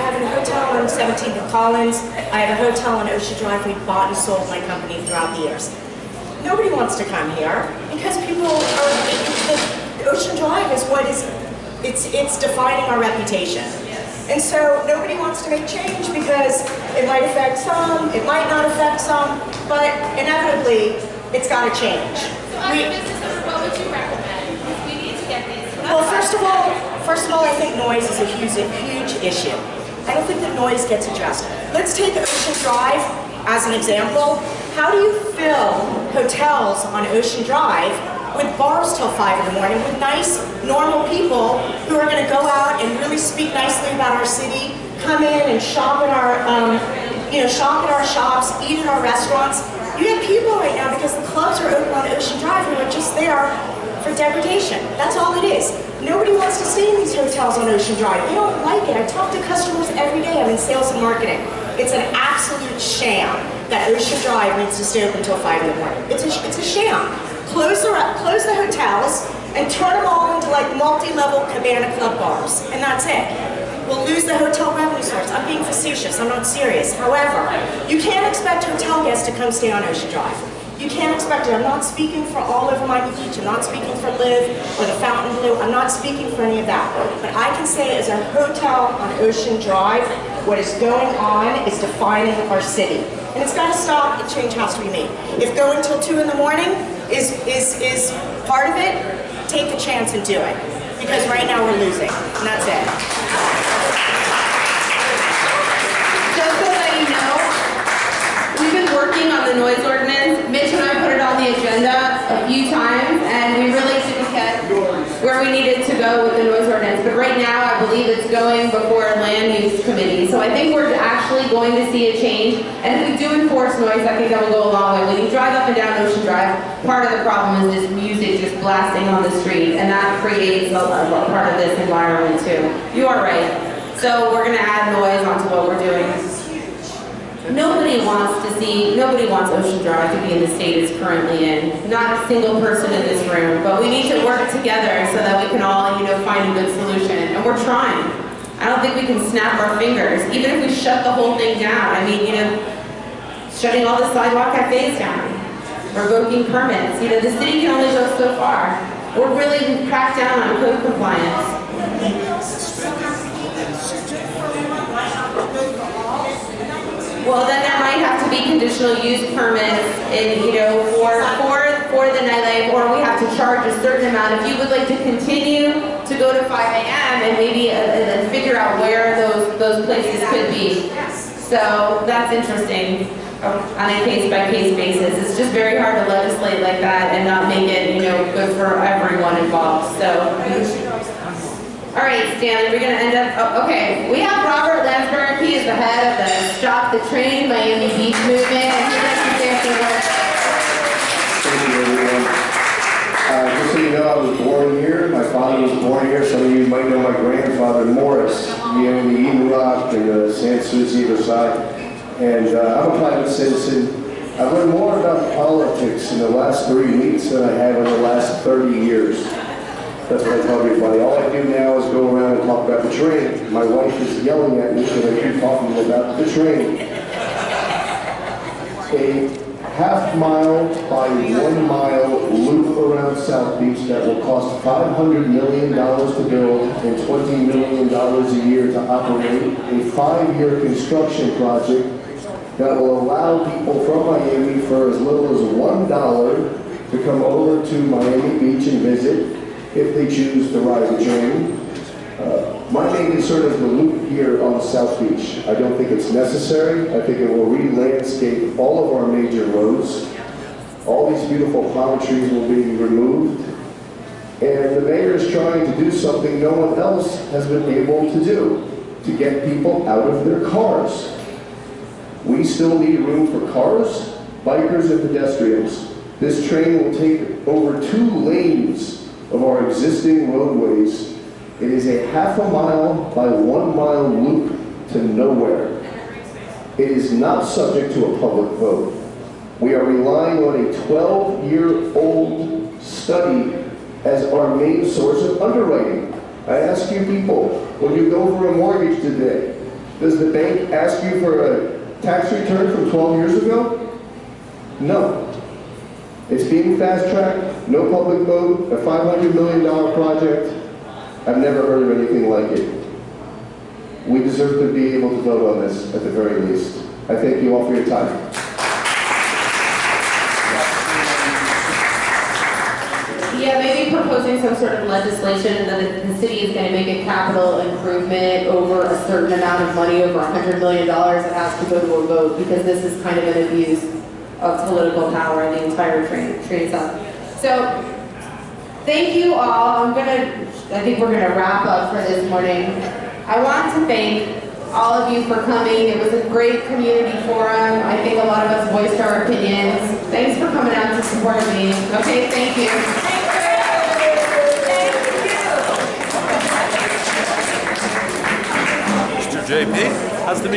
have a hotel on 17th and Collins. I have a hotel on Ocean Drive. We bought and sold my company throughout the years. Nobody wants to come here because people are. The Ocean Drive is what is. It's defining our reputation. And so nobody wants to make change because it might affect some, it might not affect some, but inevitably, it's got to change. What would you recommend? We need to get these. Well, first of all, I think noise is a huge issue. I don't think that noise gets addressed. Let's take Ocean Drive as an example. How do you fill hotels on Ocean Drive with bars till 5 in the morning with nice, normal people who are going to go out and really speak nicely about our city, come in and shop in our, shop at our shops, eat at our restaurants. You have people right now because the clubs are open on Ocean Drive who are just there for degradation. That's all it is. Nobody wants to stay in these hotels on Ocean Drive. They don't like it. I talk to customers every day. I'm in sales and marketing. It's an absolute sham that Ocean Drive needs to stay open until 5 in the morning. It's a sham. Close the hotels and turn them all into like multi-level cabana club bars, and that's it. We'll lose the hotel revenue source. I'm being facetious, I'm not serious. However, you can't expect hotel guests to come stay on Ocean Drive. You can't expect it. I'm not speaking for all over Miami Beach. I'm not speaking for Live or the Fontainebleau. I'm not speaking for any of that. But I can say as a hotel on Ocean Drive, what is going on is defining our city. And it's got to stop, and change has to be made. If going till 2 in the morning is part of it, take the chance and do it. Because right now we're losing, and that's it. Just so that you know, we've been working on the noise ordinance. Mitch and I put it on the agenda a few times, and we really didn't get where we needed to go with the noise ordinance. But right now, I believe it's going before land use committee. So I think we're actually going to see a change. And if we do enforce noise, I think that will go a long way. When you drive up and down Ocean Drive, part of the problem is this music just blasting on the street, and that creates a part of this environment too. You are right. So we're going to add noise onto what we're doing. Nobody wants Ocean Drive to be in the state it's currently in. Not a single person in this room. But we need to work together so that we can all, find a good solution. And we're trying. I don't think we can snap our fingers. Even if we shut the whole thing down. I mean, shutting all the sidewalk cafes down. Revoking permits. The city can only go so far. We're really cracked down on code compliance. Well, then there might have to be conditional use permits, for the nightlife, or we have to charge a certain amount. If you would like to continue to go to 5 a.m. and maybe figure out where those places could be. So that's interesting on a case-by-case basis. It's just very hard to legislate like that and not make it, good for everyone involved. So. All right, Stanley, we're going to end up, okay. We have Robert Lansburgh. He is the head of the Stop the Train Miami Beach movement, and he'd like to say a few words. Thank you, everyone. Just so you know, I was born here. My father was born here. Some of you might know my grandfather, Morris. He owned the Eden Rock and the San Souci either side. And I'm a private citizen. I've learned more about politics in the last 3 weeks than I have in the last 30 years. That's what I tell everybody. All I do now is go around and talk about the train. My wife is yelling at me because I keep talking about the train. A half-mile by 1 mile loop around South Beach that will cost $500 million to build and $20 million a year to operate. A 5-year construction project that will allow people from Miami for as little as $1 to come over to Miami Beach and visit, if they choose to ride the train. My main concern is the loop here on South Beach. I don't think it's necessary. I think it will re-landscape all of our major roads. All these beautiful palm trees will be removed. And the mayor is trying to do something no one else has been able to do, to get people out of their cars. We still need room for cars, bikers, and pedestrians. This train will take over 2 lanes of our existing roadways. It is a half a mile by 1 mile loop to nowhere. It is not subject to a public vote. We are relying on a 12-year-old study as our main source of underwriting. I ask you people, when you go for a mortgage today, does the bank ask you for a tax return from 12 years ago? No. It's being fast-tracked, no public vote, a $500 million project. I've never heard of anything like it. We deserve to be able to vote on this at the very least. I thank you all for your time. Yeah, maybe proposing some sort of legislation that if the city is going to make a capital improvement over a certain amount of money, over $100 million, it has to go to a vote, because this is kind of an abuse of political power in the entire train stuff. So, thank you all. I think we're gonna wrap up for this morning. I want to thank all of you for coming. It was a great community forum. I think a lot of us voiced our opinions. Thanks for coming out to support me. Okay, thank you. Mr. JP, how's the meeting?